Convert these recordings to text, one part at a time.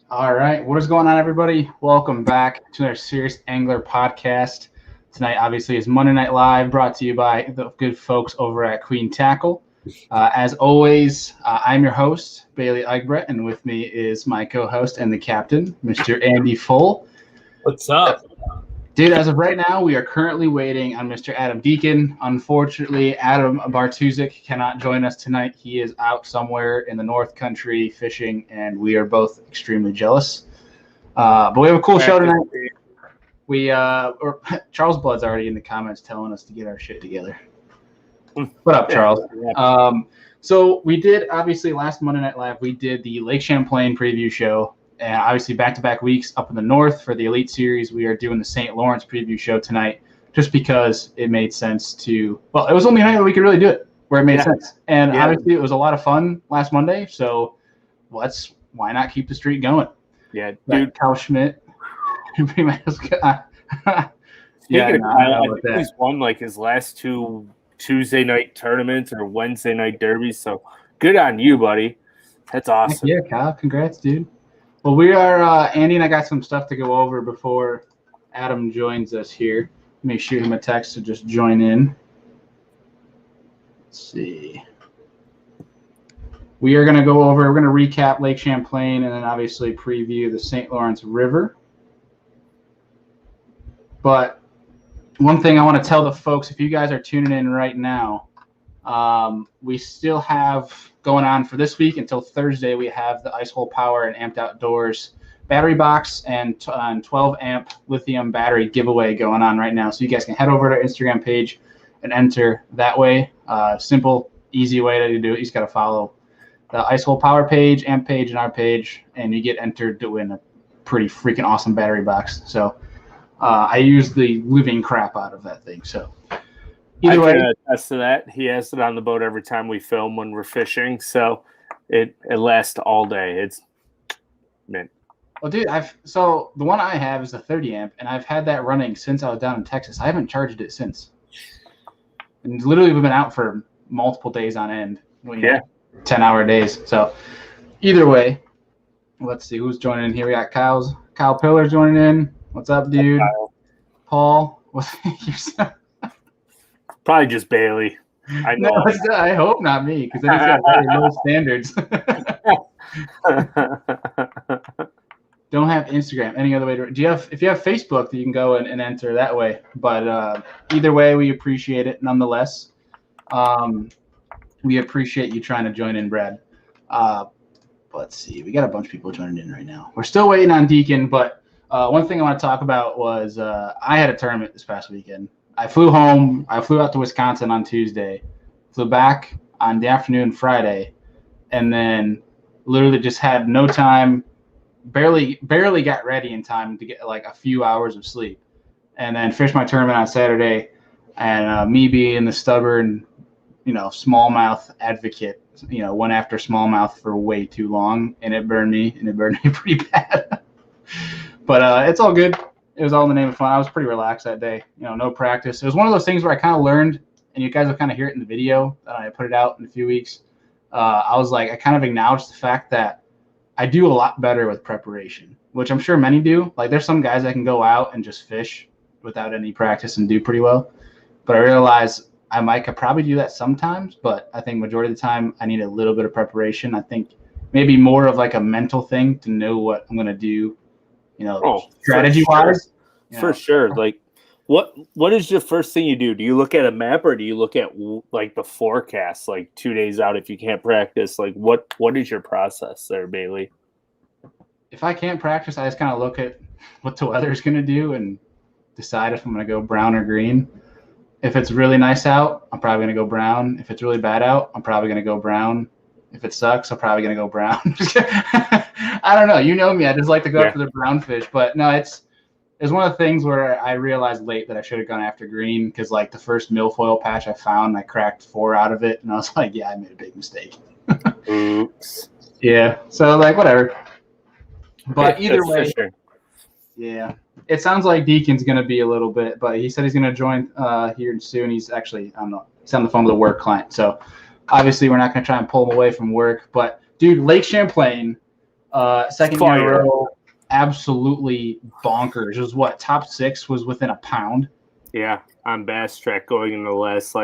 All right, what is going on, everybody? Welcome back to our Serious Angler podcast. Tonight, obviously, is Monday Night Live, brought to you by the good folks over at Queen Tackle. As always, I'm your host, Bailey Eichbrett, and with me is my co-host and the captain, Mr. Andy Full. What's up? Dude, as of right now, we are currently waiting on Mr. Adam Deakin. Unfortunately, Adam Bartuzik cannot join us tonight. He is out somewhere in the North Country fishing, and we are both extremely jealous. But we have a cool show tonight. Charles Blood's already in the comments telling us to get our shit together. What up, Charles? So we did, obviously, last Monday Night Live, we did the Lake Champlain preview show. And obviously, back-to-back weeks up in the north for the Elite Series, we are doing the St. Lawrence preview show tonight just because it made sense to – well, it was only a night that we could really do it where it made sense. And obviously, it was a lot of fun last Monday, so why not keep the streak going? Yeah, dude. Kyle Schmidt. Speaking of Kyle, I think he's won like his last two Tuesday night tournaments or Wednesday night derbies, so good on you, buddy. That's awesome. Yeah, Kyle, congrats, dude. Well, we are Andy and I got some stuff to go over before Adam joins us here. Let me shoot him a text to just join in. Let's see. We're going to recap Lake Champlain and then obviously preview the St. Lawrence River. But one thing I want to tell the folks, if you guys are tuning in right now, we still have going on for this week until Thursday. We have the Ice Hole Power and Amped Outdoors battery box and 12 amp lithium battery giveaway going on right now. So you guys can head over to our Instagram page and enter that way. Simple, easy way to do it. You just got to follow the Ice Hole Power page, amp page, and our page, and you get entered to win a pretty freaking awesome battery box. So I use the living crap out of that thing. So either way, attest to that. He has it on the boat every time we film when we're fishing, so it lasts all day. It's mint. Well, dude, so the one I have is the 30 amp, and I've had that running since I was down in Texas. I haven't charged it since, and literally we've been out for multiple days on end. 10-hour days. So either way, let's see who's joining in here. We got Kyle Pillar joining in. What's up, dude? Paul, what's your Probably just Bailey. I know. No, I hope not me, because then he's got very low standards. Don't have Instagram. Any other way to? If you have Facebook, you can go and enter that way. But either way, we appreciate it nonetheless. We appreciate you trying to join in, Brad. Let's see. We got a bunch of people joining in right now. We're still waiting on Deacon, but one thing I want to talk about was I had a tournament this past weekend. I flew home. I flew out to Wisconsin on Tuesday, flew back on the afternoon Friday, and then literally just had no time, barely got ready in time to get like a few hours of sleep, and then fished my tournament on Saturday. And me being the stubborn, smallmouth advocate, went after smallmouth for way too long, and it burned me pretty bad. But it's all good. It was all in the name of fun. I was pretty relaxed that day. No practice. It was one of those things where I kind of learned, and you guys will kind of hear it in the video that I put it out in a few weeks. I was like, I kind of acknowledged the fact that I do a lot better with preparation, which I'm sure many do. Like, there's some guys that can go out and just fish without any practice and do pretty well. But I realized I could probably do that sometimes, but I think majority of the time I need a little bit of preparation. I think maybe more of like a mental thing to know what I'm going to do. Strategy-wise. For sure. Like, what is the first thing you do? Do you look at a map, or do you look at like the forecast, like 2 days out if you can't practice? Like, what is your process there, Bailey? If I can't practice, I just kind of look at what the weather's going to do and decide if I'm going to go brown or green. If it's really nice out, I'm probably going to go brown. If it's really bad out, I'm probably going to go brown. If it sucks, I'm probably going to go brown. I don't know. You know me. I just like to go after the brown fish. But no, it's one of the things where I realized late that I should have gone after green, because like the first milfoil patch I found, I cracked 4 out of it. And I was like, yeah, I made a big mistake. Oops. Yeah. So like, whatever. But either way, sure. Yeah. It sounds like Deacon's going to be a little bit, but he said he's going to join here soon. He's actually he's on the phone with a work client. So obviously we're not going to try and pull him away from work. But, dude, Lake Champlain, Second year in a row, absolutely bonkers. It was what, top 6 was within a pound. Yeah, on Bass Track going in the last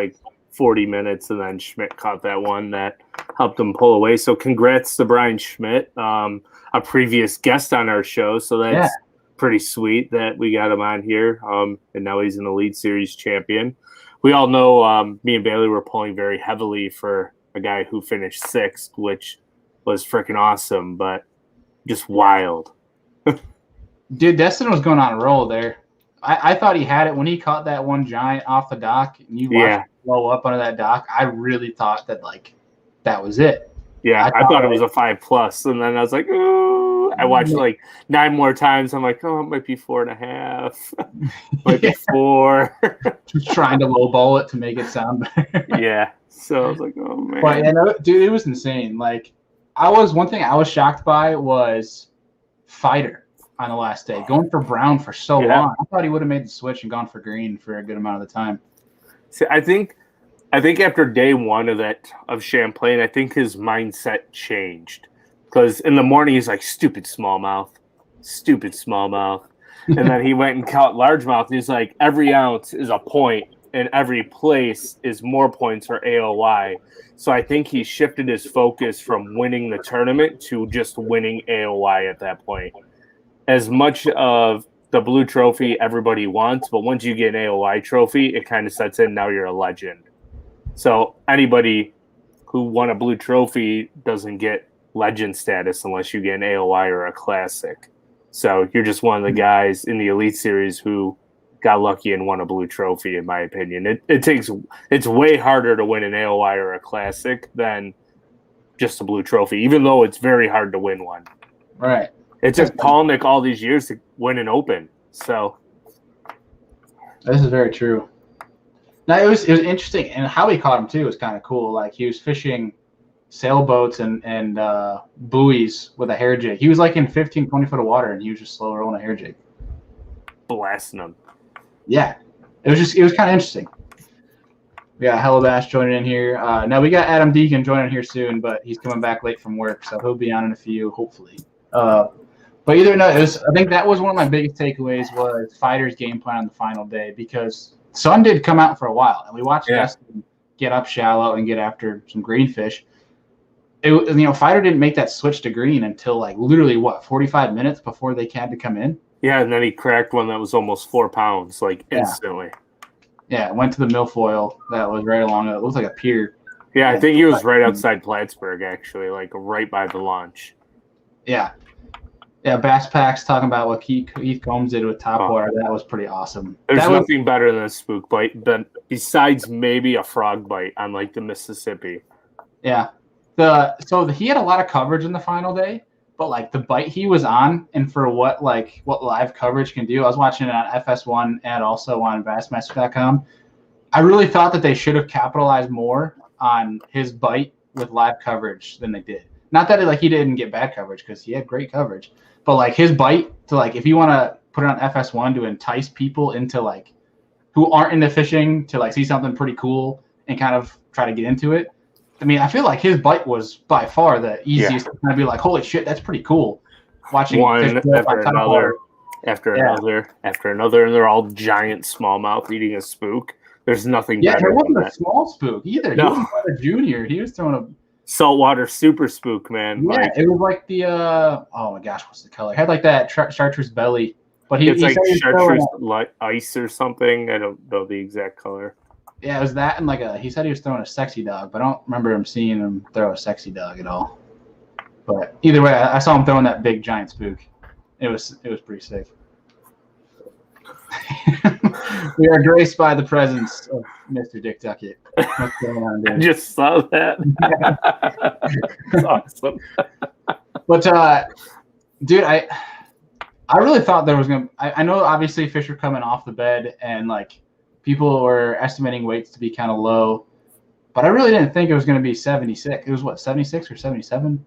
40 minutes, and then Schmidt caught that one that helped him pull away. So congrats to Brian Schmidt, a previous guest on our show. So that's pretty sweet that we got him on here. And now he's an Elite Series champion. We all know me and Bailey were pulling very heavily for a guy who finished 6th, which was freaking awesome, but just wild. Dude, Destin was going on a roll there. I thought he had it when he caught that one giant off the dock and you watched it blow up under that dock. I really thought that that was it. Yeah, I thought it was a 5+, and then I was like, ooh. I watched 9 more times. I'm like, oh, it might be 4.5. Might be 4. Just trying to lowball it to make it sound better. Yeah. So I was like, oh man. But dude, it was insane. One thing I was shocked by was Fighter on the last day, going for brown for so long. I thought he would have made the switch and gone for green for a good amount of the time. See, I think after day 1 of Champlain, I think his mindset changed. Because in the morning he's like, stupid smallmouth. And then he went and caught largemouth. And he's like, every ounce is a point, and every place is more points for AOY. So I think he shifted his focus from winning the tournament to just winning AOY at that point. As much of the blue trophy everybody wants, but once you get an AOY trophy, it kind of sets in, now you're a legend. So anybody who won a blue trophy doesn't get legend status unless you get an AOY or a classic. So you're just one of the guys in the Elite Series who got lucky and won a blue trophy, in my opinion. It's way harder to win an AOY or a classic than just a blue trophy, even though it's very hard to win one. Right. It took Palnick all these years to win an Open. So this is very true. Now it was interesting, and how he caught him too was kind of cool. He was fishing sailboats and buoys with a hair jig. He was in 15, 20 foot of water, and he was just slow rolling a hair jig, blasting them. Yeah, it was kind of interesting. We got Hello Bass joining in here. Now we got Adam Deakin joining here soon, but he's coming back late from work, so he'll be on in a few, hopefully. But I think that was one of my biggest takeaways was Fighter's game plan on the final day, because sun did come out for a while, and we watched Justin get up shallow and get after some greenfish. Fighter didn't make that switch to green until literally 45 minutes before they had to come in. Yeah, and then he cracked one that was almost 4 pounds, instantly. Yeah, went to the milfoil that was right along it. It looked like a pier. Yeah, I think he was right outside Plattsburgh, actually, right by the launch. Yeah. Yeah, Bass Pack's talking about what Keith Combs did with topwater. That was pretty awesome. There's nothing better than a spook bite, besides maybe a frog bite on the Mississippi. Yeah. He had a lot of coverage in the final day, but the bite he was on, and for what live coverage can do, I was watching it on FS1 and also on Bassmaster.com. I really thought that they should have capitalized more on his bite with live coverage than they did. Not that he didn't get bad coverage, because he had great coverage, but his bite to if you want to put it on FS1 to entice people into who aren't into fishing to see something pretty cool and kind of try to get into it. I mean, I feel like his bite was by far the easiest to kind of be holy shit, that's pretty cool. Watching one after another, and they're all giant smallmouth eating a spook. There's nothing better. Yeah, it wasn't a small spook either. No. He wasn't a junior. He was throwing a saltwater super spook, man. Yeah, it was the oh my gosh, what's the color? It had that chartreuse belly, but it's chartreuse ice or something. I don't know the exact color. Yeah, it was that, and he said he was throwing a sexy dog, but I don't remember him seeing him throw a sexy dog at all. But either way, I saw him throwing that big giant spook. It was pretty sick. We are graced by the presence of Mr. Dick Duckett. What's going on, dude? I just saw that. That's awesome. But, dude, I really thought there was going to – I know obviously fish are coming off the bed and, people were estimating weights to be kind of low. But I really didn't think it was going to be 76. It was, what, 76 or 77?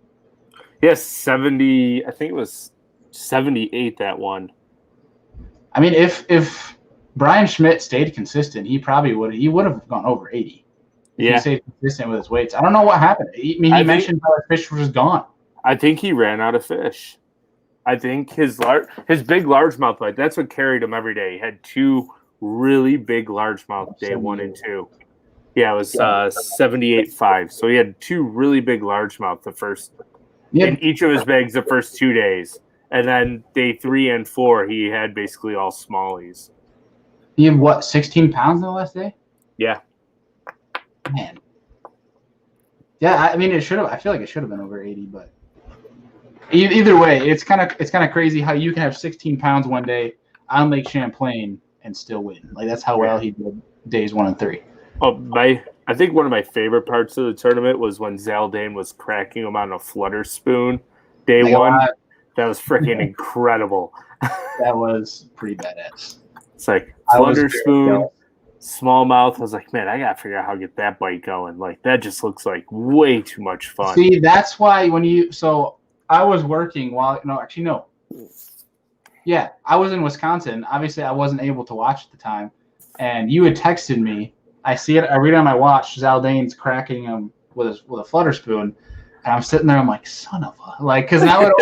Yes, 70 – I think it was 78, that one. I mean, if Brian Schmidt stayed consistent, he would have gone over 80. If he stayed consistent with his weights. I don't know what happened. He mentioned how his fish was gone. I think he ran out of fish. I think his big largemouth bite, that's what carried him every day. He had 2 really big largemouth day 1 and 2. Yeah, it was 78.5. So he had 2 really big largemouth in each of his bags the first 2 days. And then day 3 and 4, he had basically all smallies. He had what, 16 pounds in the last day? Yeah. Man. Yeah, I mean, I feel like it should have been over 80, but either way, it's kind of crazy how you can have 16 pounds one day on Lake Champlain and still win. Like, that's how well he did days 1 and 3. Oh, I think one of my favorite parts of the tournament was when Zaldane was cracking him on a flutter spoon day 1. That was freaking incredible. That was pretty badass. It's like flutter spoon, smallmouth. I was like, man, I gotta figure out how to get that bite going. Like, that just looks like way too much fun. See, that's why so I was working Yeah, I was in Wisconsin. Obviously, I wasn't able to watch at the time, and you had texted me. I see it. I read it on my watch. Zaldane's cracking him with a flutter spoon, and I'm sitting there. I'm like, son of a because now it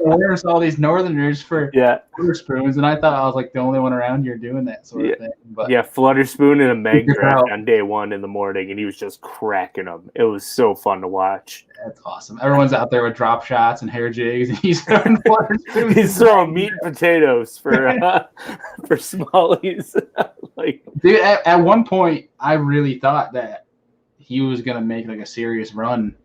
opens all these Northerners for flutter spoons, and I thought I was like the only one around here doing that sort of thing. But flutter spoon and a mag draft on day 1 in the morning, and he was just cracking them. It was so fun to watch. That's awesome. Everyone's out there with drop shots and hair jigs, and he's throwing flutter spoons. He's throwing meat and potatoes for smallies. Dude, at one point, I really thought that he was gonna make like a serious run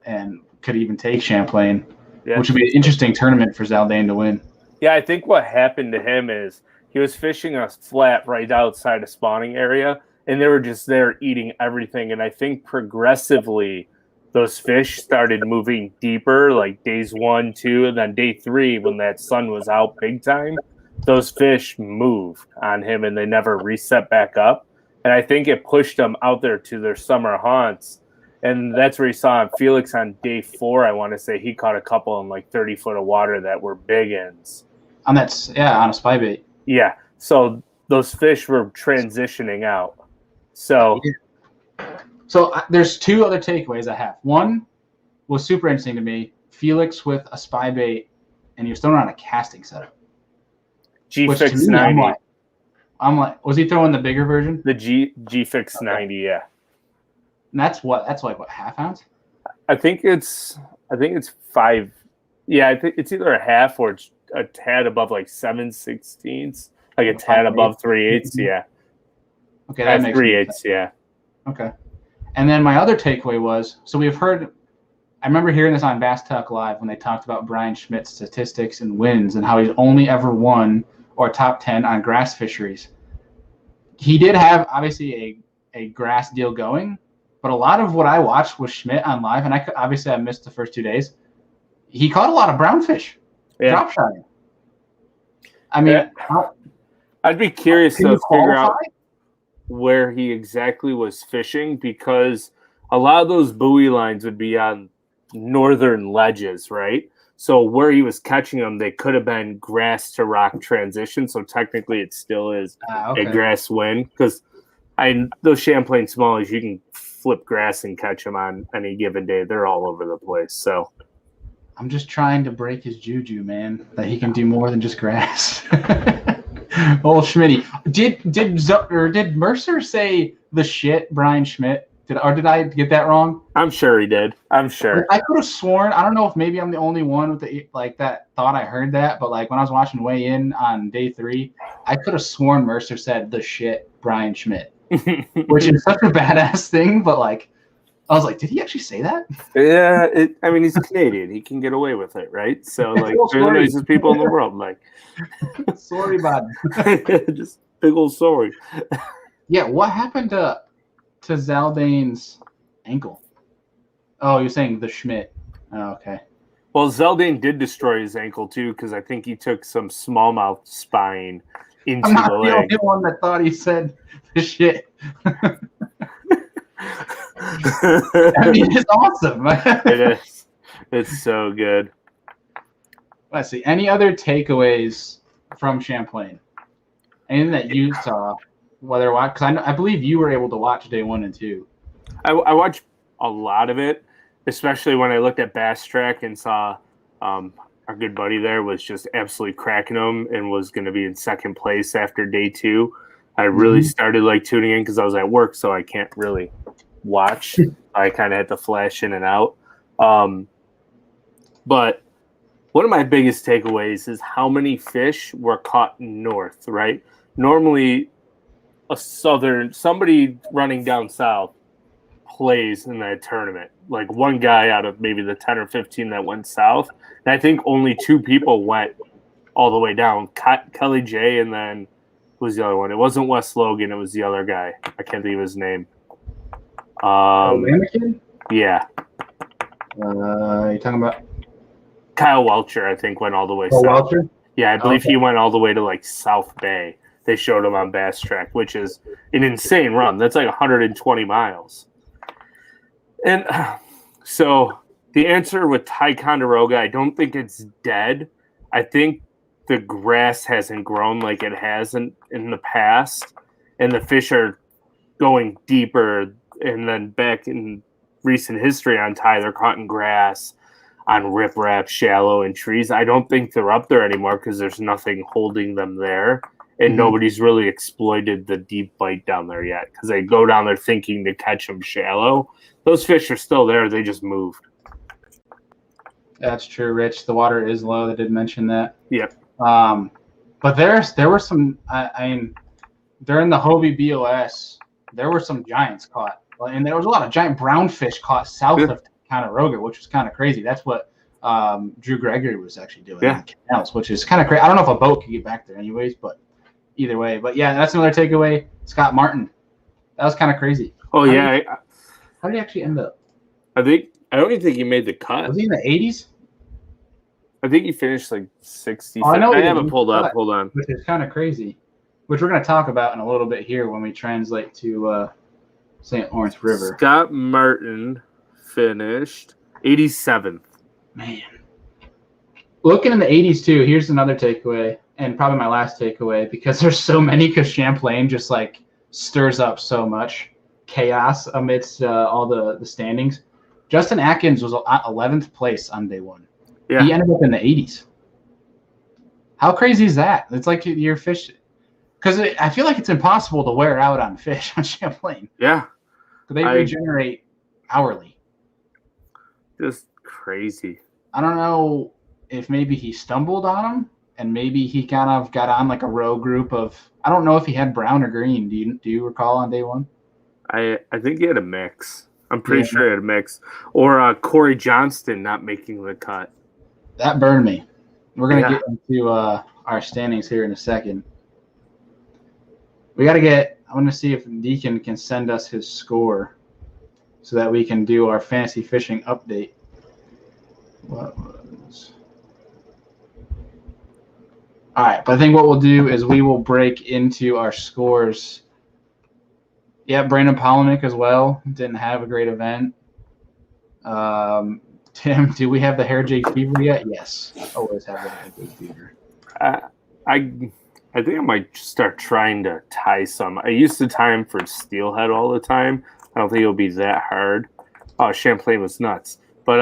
and could even take Champlain, which would be an interesting tournament for Zaldane to win. Yeah, I think what happened to him is he was fishing a flat right outside a spawning area, and they were just there eating everything. And I think progressively those fish started moving deeper, like days 1, 2, and then day 3, when that sun was out big time, those fish moved on him and they never reset back up. And I think it pushed them out there to their summer haunts. And that's where he saw Felix on day 4. I want to say he caught a couple in like 30 foot of water that were big ends. On a spy bait. Yeah. So those fish were transitioning out. So there's 2 other takeaways I have. One was super interesting to me. Felix with a spy bait, and he was throwing on a casting setup. G-Fix 90. I'm like, was he throwing the bigger version? The G-Fix 90, yeah. And that's like what, half ounce? I think it's 5. Yeah, I think it's either a half or a tad above like 7/16, like a tad above 3/8. Yeah. Okay, that makes 3/8. Yeah. Okay. And then my other takeaway was, so we've heard, I remember hearing this on Bass Talk Live when they talked about Brian Schmidt's statistics and wins and how he's only ever won or top 10 on grass fisheries. He did have obviously a grass deal going, but a lot of what I watched was Schmidt on live, and I missed the first 2 days. He caught a lot of brownfish, drop shotting. I mean, I'd be curious to figure out where he exactly was fishing, because a lot of those buoy lines would be on northern ledges, right? So where he was catching them, they could have been grass to rock transition. So technically it still is a grass wind, because those Champlain smallies, you can flip grass and catch them on any given day. They're all over the place. So I'm just trying to break his juju, man, that he can do more than just grass. Old Schmitty. Did Mercer say the shit, Brian Schmidt? Did I get that wrong? I'm sure he did. I'm sure. I could have sworn. I don't know if maybe I'm the only one with that thought I heard that, but like when I was watching Weigh In on day 3, I could have sworn Mercer said the shit, Brian Schmidt, which is such a badass thing. But like, I was like, did he actually say that? Yeah. I mean, he's Canadian. He can get away with it, right? So like, they're the nicest people in the world. Like, sorry, bud. Just big old sorry. Yeah. What happened to Zaldane's ankle? Oh, you're saying the Schmidt. Oh, okay. Well, Zaldane did destroy his ankle too, because I think he took some smallmouth spine into the leg. I'm not the only one that thought he said the shit. I mean, it's awesome. It is. It's so good. Let's see. Any other takeaways from Champlain? Anything that you saw? Because I believe you were able to watch day 1 and 2. I watched a lot of it. especially when I looked at Bass Track and saw our good buddy there was just absolutely cracking them and was going to be in second place after day 2. I really started like tuning in because I was at work, so I can't really watch. I kind of had to flash in and out. But one of my biggest takeaways is how many fish were caught north, right? Normally, somebody running down south plays in that tournament. Like one guy out of maybe the 10 or 15 that went south. And I think only 2 people went all the way down. Kelly J and then who was the other one? It wasn't Wes Logan. It was the other guy. I can't think of his name. Yeah. You talking about Kyle Welcher, I think, went all the way south. Welcher? Yeah, I believe he went all the way to like South Bay. They showed him on Bass Track, which is an insane run. That's like 120 miles. And so the answer with Ticonderoga, I don't think it's dead. I think the grass hasn't grown like it has in the past, and the fish are going deeper. And then back in recent history on Ty, they're caught in grass, on riprap, shallow, and trees. I don't think they're up there anymore because there's nothing holding them there. And nobody's really exploited the deep bite down there yet because they go down there thinking to catch them shallow. Those fish are still there. They just moved. That's true, Rich. The water is low. They did mention that. Yep. But there were some, I mean, during the Hobie BOS, there were some giants caught. And there was a lot of giant brown fish caught south of Ticonderoga, which was kind of crazy. That's what Drew Gregory was actually doing in the canals, which is kind of crazy. I don't know if a boat could get back there anyways, but either way. But yeah, that's another takeaway. Scott Martin. That was kind of crazy. Oh, yeah. How did he actually end up? I don't even think he made the cut. Was he in the 80s? I think he finished like 60. Oh, I know. I have it pulled up. Hold on. Which is kind of crazy, which we're going to talk about in a little bit here when we translate to St. Lawrence River. Scott Martin finished 87th. Man. Looking in the 80s, too, here's another takeaway, and probably my last takeaway, because there's so many, because Champlain just, like, stirs up so much chaos amidst all the standings. Justin Atkins was 11th place on day 1. Yeah. He ended up in the 80s. How crazy is that? It's like you're fishing. Because I feel like it's impossible to wear out on fish on Champlain. Yeah. They regenerate hourly. Just crazy. I don't know if maybe he stumbled on them, and maybe he kind of got on like a row group of. I don't know if he had brown or green. Do you recall on day 1? I think he had a mix. I'm pretty sure he had a mix. Or Corey Johnston not making the cut. That burned me. We're gonna get into our standings here in a second. We got to get. I want to see if Deakin can send us his score, so that we can do our fantasy fishing update. What was? All right, but I think what we'll do is we will break into our scores. Yeah, Brandon Polinick as well. Didn't have a great event. Tim, do we have the hair jig fever yet? Yes, always have the hair jig fever. I think I might start trying to tie some. I used to tie them for steelhead all the time. I don't think it'll be that hard. Oh, Champlain was nuts. But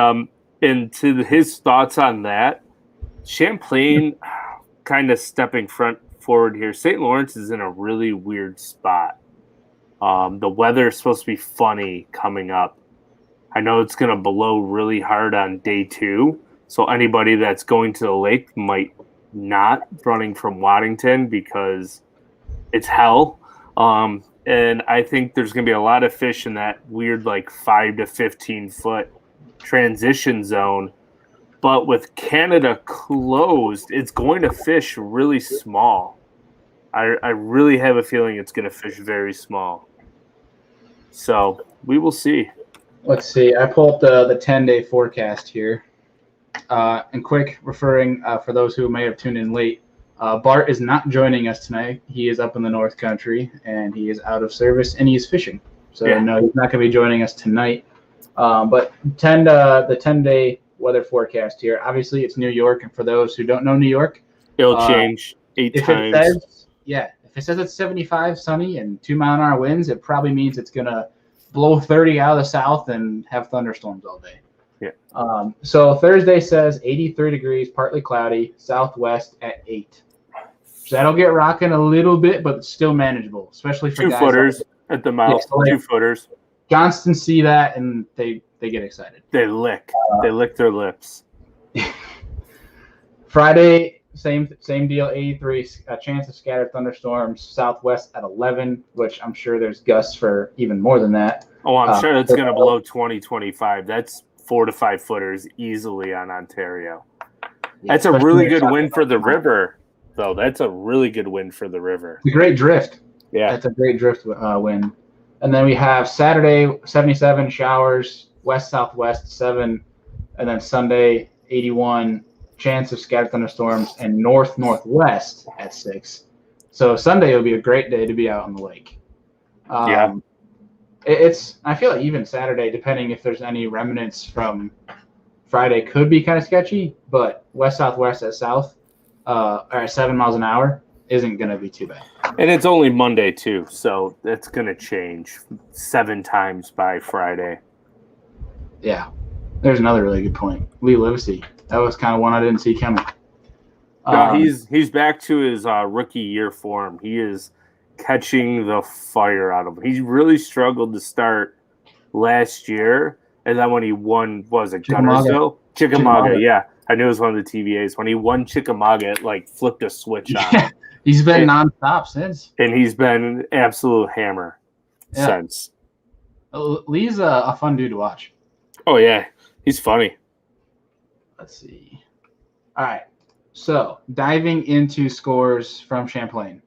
and to his thoughts on that, Champlain kind of stepping forward here. St. Lawrence is in a really weird spot. The weather is supposed to be funny coming up. I know it's going to blow really hard on day 2. So anybody that's going to the lake might not running from Waddington because it's hell. And I think there's going to be a lot of fish in that weird like 5 to 15 foot transition zone. But with Canada closed, it's going to fish really small. I really have a feeling it's going to fish very small. So we will see. Let's see. I pulled the 10-day forecast here. And quick, referring for those who may have tuned in late, Bart is not joining us tonight. He is up in the North Country, and he is out of service, and he is fishing. So, no, he's not going to be joining us tonight. But the 10-day weather forecast here, obviously it's New York, and for those who don't know New York, it'll change 8 times. If it says it's 75, sunny, and 2-mile-an-hour winds, it probably means it's going to blow 30 out of the south and have thunderstorms all day. So Thursday says 83 degrees, partly cloudy, southwest at 8. So that'll get rocking a little bit, but it's still manageable, especially for 2 guys footers at the mouth. Yeah, so like 2 footers. Johnston see that and they get excited. They lick their lips. Friday, same deal, 83, a chance of scattered thunderstorms, southwest at 11, which I'm sure there's gusts for even more than that. Oh, I'm sure that's going to blow 20, 25. That's 4 to 5 footers easily on Ontario. Yeah, that's a really good win for the river, though. That's a really good win for the river. It's a great drift. Yeah. That's a great drift win. And then we have Saturday, 77 showers, west-southwest 7, and then Sunday, 81, chance of scattered thunderstorms, and north-northwest at 6. So Sunday will be a great day to be out on the lake. I feel like even Saturday, depending if there's any remnants from Friday, could be kind of sketchy, but west-southwest at south, or at 7 miles an hour, isn't going to be too bad. And it's only Monday, too, so that's going to change 7 times by Friday. Yeah. There's another really good point. Lee Livesey. That was kind of one I didn't see coming. No, he's back to his rookie year form. He is catching the fire out of him. He really struggled to start last year, and then when he won, was it Gunnersville? Chickamauga, yeah. I knew it was one of the TVAs. When he won Chickamauga, it like flipped a switch on him. He's been nonstop since. And he's been an absolute hammer since. Lee's a fun dude to watch. Oh, yeah. He's funny. Let's see. All right. So, diving into scores from Champlain.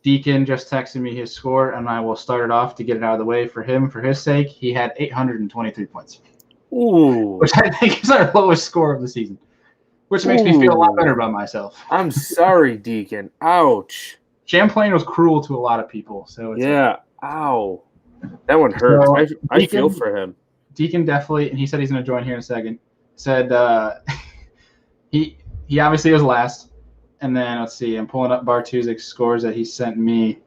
Deakin just texted me his score, and I will start it off to get it out of the way for him, for his sake. He had 823 points. Ooh. Which I think is our lowest score of the season. Which makes me feel a lot better about myself. I'm sorry, Deakin. Ouch. Champlain was cruel to a lot of people. So it's Ow. That one hurts. So I feel for him. Deakin definitely, and he said he's going to join here in a second, said he obviously was last. And then, let's see, I'm pulling up Bart Tuzik's scores that he sent me.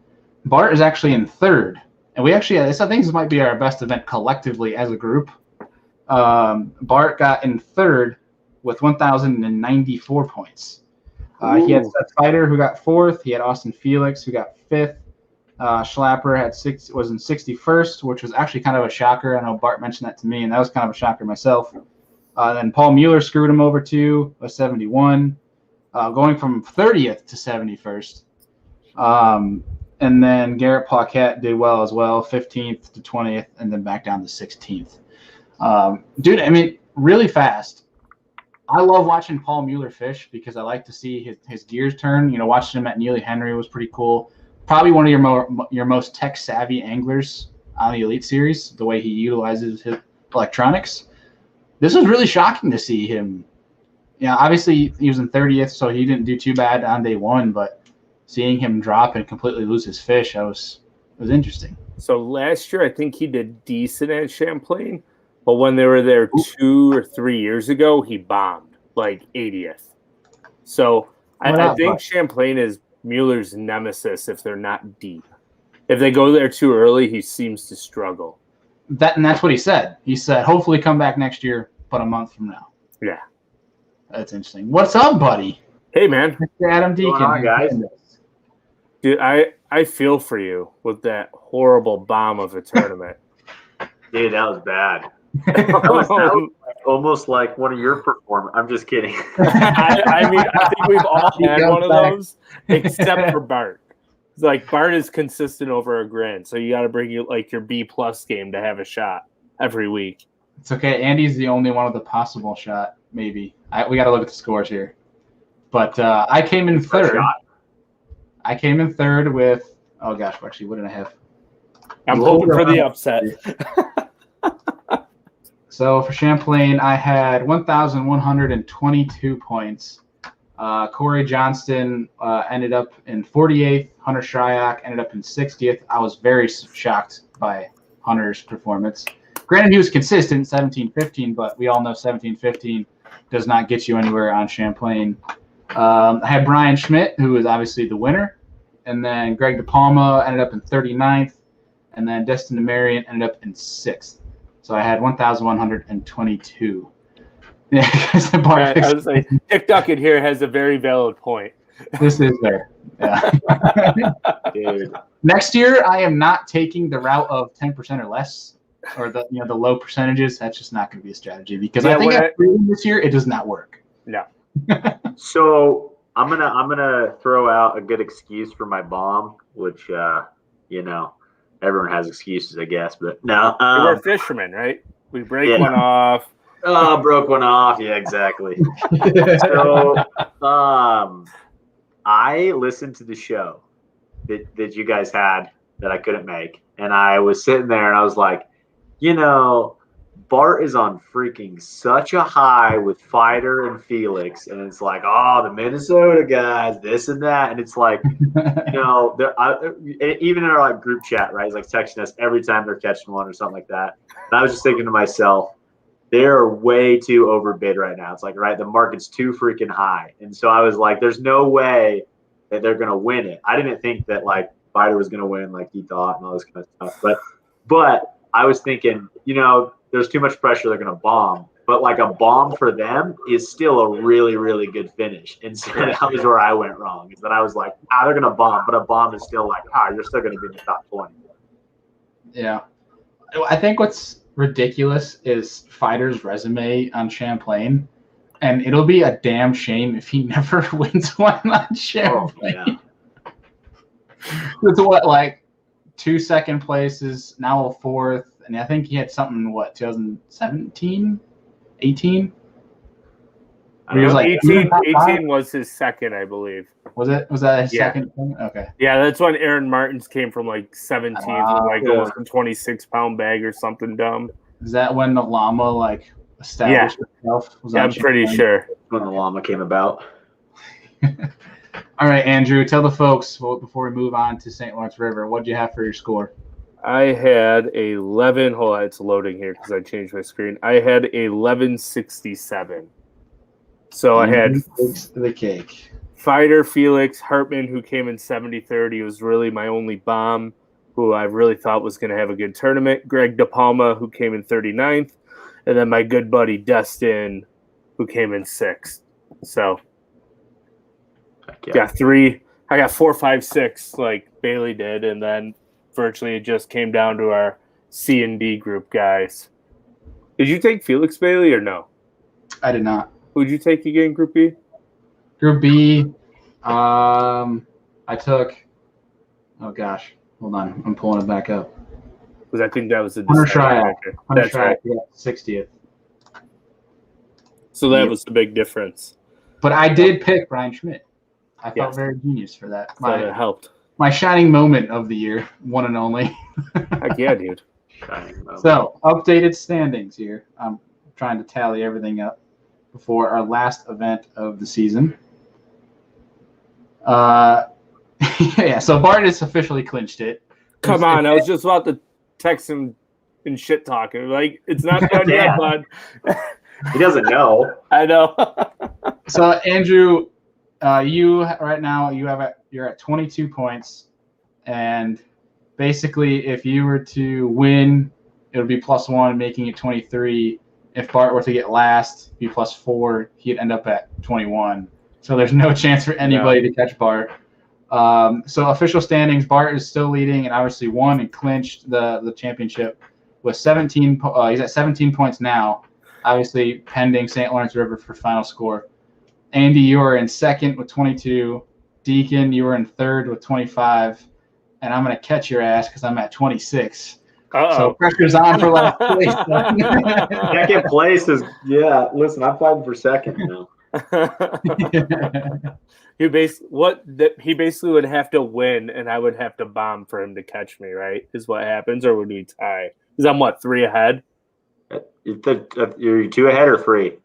Bart is actually in 3rd. And we actually, I think this might be our best event collectively as a group. Bart got in 3rd with 1,094 points. He had Seth Fighter, who got 4th. He had Austin Felix, who got 5th. Schlapper was in 61st, which was actually kind of a shocker. I know Bart mentioned that to me, and that was kind of a shocker myself. Then Paul Mueller screwed him over too, with 71, going from 30th to 71st. And then Garrett Paquette did well as well, 15th to 20th, and then back down to 16th. Dude, I mean, really fast. I love watching Paul Mueller fish because I like to see his gears turn. You know, watching him at Neely Henry was pretty cool. Probably one of your most tech-savvy anglers on the Elite Series, the way he utilizes his electronics. This was really shocking to see him. Yeah, obviously he was in 30th, so he didn't do too bad on day 1, but seeing him drop and completely lose his fish, it was interesting. So last year, I think he did decent at Champlain, but when they were there 2 or 3 years ago, he bombed, like 80th. So I think Champlain is Mueller's nemesis if they're not deep. If they go there too early, he seems to struggle. That's what he said. He said, hopefully come back next year, but a month from now. Yeah. That's interesting. What's up, buddy? Hey, man. Mr. Adam Deakin. What's going on, guys? Dude, I feel for you with that horrible bomb of a tournament. Dude, that was bad. That was almost like one of your performances. I'm just kidding. I mean, I think we've all had one of those, except for Bart. It's like Bart is consistent over a grand, so you got to bring your B+ game to have a shot every week. It's okay. Andy's the only one with a possible shot, maybe. We got to look at the scores here. But I came in 3rd. I came in 3rd with, oh gosh, actually, what did I have? I'm hoping for the upset. So for Champlain, I had 1,122 points. Corey Johnston ended up in 48th. Hunter Shryock ended up in 60th. I was very shocked by Hunter's performance. Granted, he was consistent, 17-15, but we all know 17-15 does not get you anywhere on Champlain. I had Brian Schmidt, who was obviously the winner. And then Greg DePalma ended up in 39th. And then Destin DeMarion ended up in 6th. So I had 1,122. Yeah, because the bar. Right, I was like, Dick Duckett here has a very valid point. This is there. Yeah. Dude. Next year, I am not taking the route of 10% or less, or the low percentages. That's just not going to be a strategy because I think this year it does not work. No. So I'm gonna throw out a good excuse for my bomb, which everyone has excuses, I guess, but no. We're fishermen, right? We break one off. Oh, broke one off. Yeah, exactly. So, I listened to the show that you guys had that I couldn't make, and I was sitting there and I was like, Bart is on freaking such a high with Fighter and Felix, and it's like, oh, the Minnesota guys, this and that, and it's like, even in our group chat, right? He's like texting us every time they're catching one or something like that. And I was just thinking to myself, they're way too overbid right now. It's like, right, the market's too freaking high, and so I was like, there's no way that they're gonna win it. I didn't think that Fighter was gonna win like he thought and all this kind of stuff, but I was thinking, there's too much pressure, they're going to bomb. But a bomb for them is still a really, really good finish. And so that was where I went wrong. Is that I was like, they're going to bomb. But a bomb is still you're still going to be in the top 20. Yeah. I think what's ridiculous is Fighter's resume on Champlain. And it'll be a damn shame if he never wins one on Champlain. Oh, yeah. It's what, 2 second places, now a fourth. And I think he had something, 2017, 18? He was 18 was his second, I believe. Was it? Was that his second thing? Okay. Yeah, that's when Aaron Martins came from 17th with almost a 26-pound bag or something dumb. Is that when the llama established itself? I'm pretty sure. When the llama came about. All right, Andrew, tell the folks before we move on to St. Lawrence River, what did you have for your score? I had 11. Hold on, it's loading here because I changed my screen. I had 1167. So I had the cake. Fighter, Felix, Hartman, who came in 70-30, was really my only bomb, who I really thought was going to have a good tournament. Greg DePalma, who came in 39th, and then my good buddy Dustin, who came in 6th. So got 3. I got 4, 5, 6 like Bailey did, and then virtually it just came down to our C and D group guys. Did you take Felix Bailey or no? I did not. Who'd you take again, Group B? Group B, I took. Oh gosh, hold on, I'm pulling it back up. Because I think that was the Hunter Shryack. That's right. Yeah, 60th. So that was the big difference. But I did pick Brian Schmidt. I felt very genius for that. That helped. My shining moment of the year, one and only. Heck yeah, dude. So, updated standings here. I'm trying to tally everything up before our last event of the season. Yeah, so Bart has officially clinched it. Come on, I was just about to text him and shit talking. It's not done yet, bud. He doesn't know. I know. So, Andrew, you right now you're at 22 points, and basically if you were to win, it would be +1, making it 23. If Bart were to get last, it'd be +4. He'd end up at 21. So there's no chance for anybody to catch Bart. So official standings, Bart is still leading and obviously won and clinched the championship with 17. He's at 17 points now, obviously pending St. Lawrence River for final score. Andy, you are in second with 22. Deakin, you are in third with 25. And I'm going to catch your ass because I'm at 26. So pressure's on for last place. Second place is, listen, I'm fighting for second now. He basically would have to win, and I would have to bomb for him to catch me, right? Is what happens, or would we tie? Because I'm 3 ahead? You're 2 ahead or 3?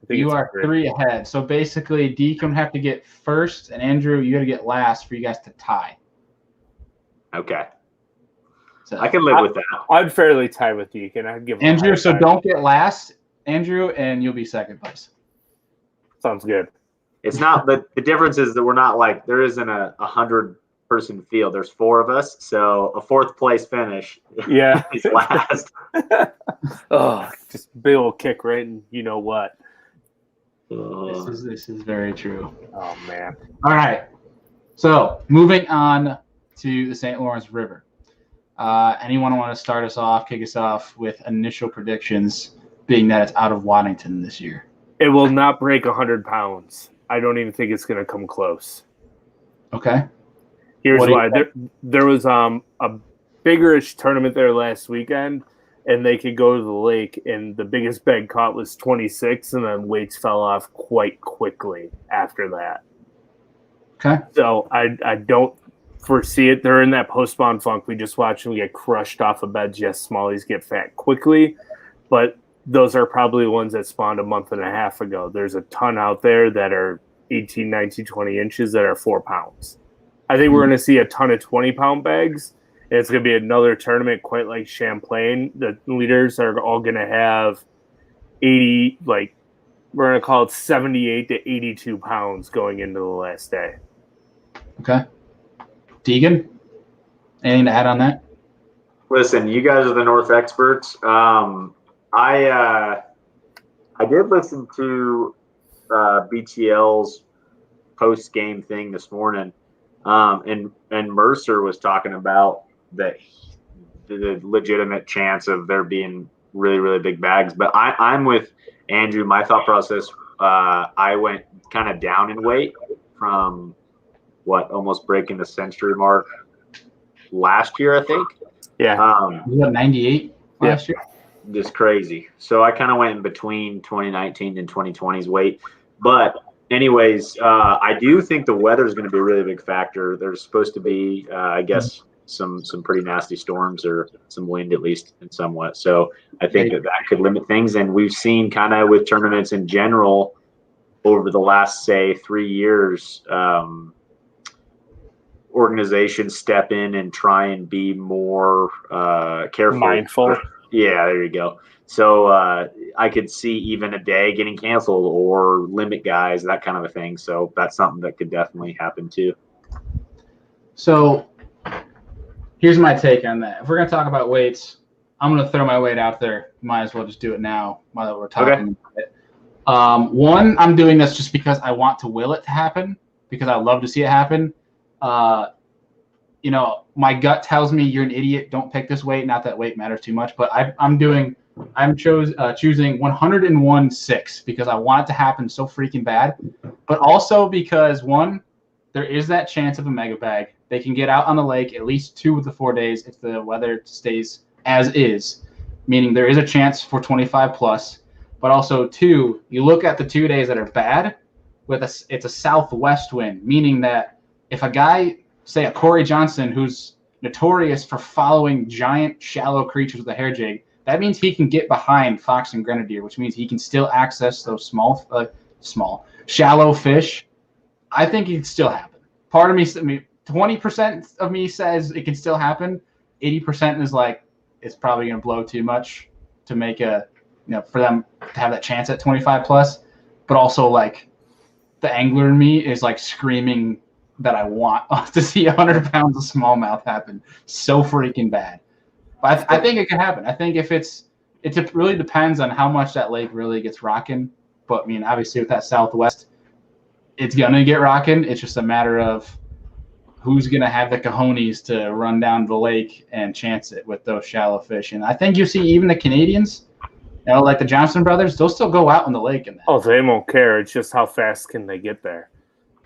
You are 3 ahead. So basically, Deacon would have to get first, and Andrew, you got to get last for you guys to tie. Okay. So I can live with that. I'd fairly tie with Deacon. I'd give Andrew. So don't get last, Andrew, and you'll be second place. Sounds good. It's not the difference is that we're not there isn't a 100 person field. There's 4 of us, so a 4th place finish. Yeah, is last. Oh, just big old kick right in. You know what? This is very true. Oh man. All right. So moving on to the St. Lawrence River. Anyone want to start us off, kick us off with initial predictions, being that it's out of Waddington this year? It will not break 100 pounds. I don't even think it's going to come close. Okay. Here's why. There was a biggerish tournament there last weekend, and they could go to the lake, and the biggest bag caught was 26, and then weights fell off quite quickly after that. Okay. So I don't foresee it. They're in that post-spawn funk. We just watched them get crushed off of beds. Yes, smallies get fat quickly, but those are probably ones that spawned a month and a half ago. There's a ton out there that are 18, 19, 20 inches that are 4 pounds. I think we're going to see a ton of 20-pound bags. And it's going to be another tournament quite like Champlain. The leaders are all going to have 80, like we're going to call it 78 to 82 pounds going into the last day. Okay. Deegan, anything to add on that? Listen, you guys are the North experts. I did listen to BTL's post game thing this morning, and Mercer was talking about the legitimate chance of there being really, really big bags. But I'm with Andrew. My thought process, I went kind of down in weight from almost breaking the century mark last year, I think. Yeah. You got 98 last year? Just crazy. So I kind of went in between 2019 and 2020's weight. But anyways, I do think the weather is going to be a really big factor. There's supposed to be, I guess, some pretty nasty storms or some wind, at least in somewhat. So I think that could limit things. And we've seen kind of with tournaments in general over the last, say, 3 years, organizations step in and try and be more careful. Mindful. Yeah, there you go. So I could see even a day getting canceled or limit guys, that kind of a thing. So that's something that could definitely happen too. So here's my take on that. If we're going to talk about weights, I'm going to throw my weight out there. Might as well just do it now while we're talking about it. One, I'm doing this just because I want to will it to happen, because I love to see it happen. My gut tells me you're an idiot. Don't pick this weight. Not that weight matters too much, but I'm choosing 101.6 because I want it to happen so freaking bad, but also because one, there is that chance of a mega bag. They can get out on the lake at least 2 of the 4 days if the weather stays as is, meaning there is a chance for 25 plus. But also 2, you look at the 2 days that are bad it's a southwest wind, meaning that if a guy, say a Corey Johnson, who's notorious for following giant shallow creatures with a hair jig, that means he can get behind fox and grenadier, which means he can still access those shallow fish. I think it can still happen. Part of me, 20% of me says it can still happen. 80% is like, it's probably going to blow too much to make for them to have that chance at 25 plus. But also, like, the angler in me is like screaming that I want to see 100 pounds of smallmouth happen so freaking bad. But I think it can happen. I think if it really depends on how much that lake really gets rocking. But I mean, obviously with that southwest, it's gonna get rocking. It's just a matter of who's gonna have the cojones to run down the lake and chance it with those shallow fish. And I think you see even the Canadians, like the Johnson brothers, they'll still go out on the lake in that. Oh, they won't care. It's just how fast can they get there.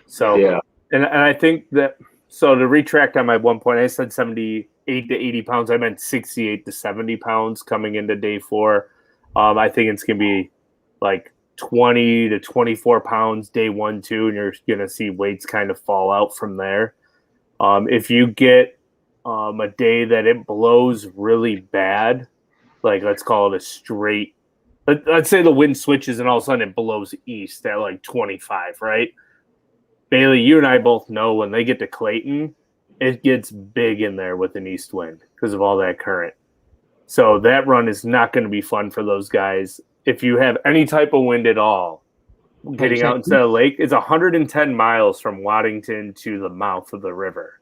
So yeah. And I think that, so to retract on my 1 point, I said 78 to 80 pounds. I meant 68 to 70 pounds coming into day 4. I think it's going to be like 20 to 24 pounds day 1, 2, and you're going to see weights kind of fall out from there. If you get a day that it blows really bad, like let's call it a straight, let's say the wind switches and all of a sudden it blows east at like 25, right? Bailey, you and I both know when they get to Clayton, it gets big in there with an east wind because of all that current. So that run is not going to be fun for those guys. If you have any type of wind at all, getting out into the lake, it's 110 miles from Waddington to the mouth of the river.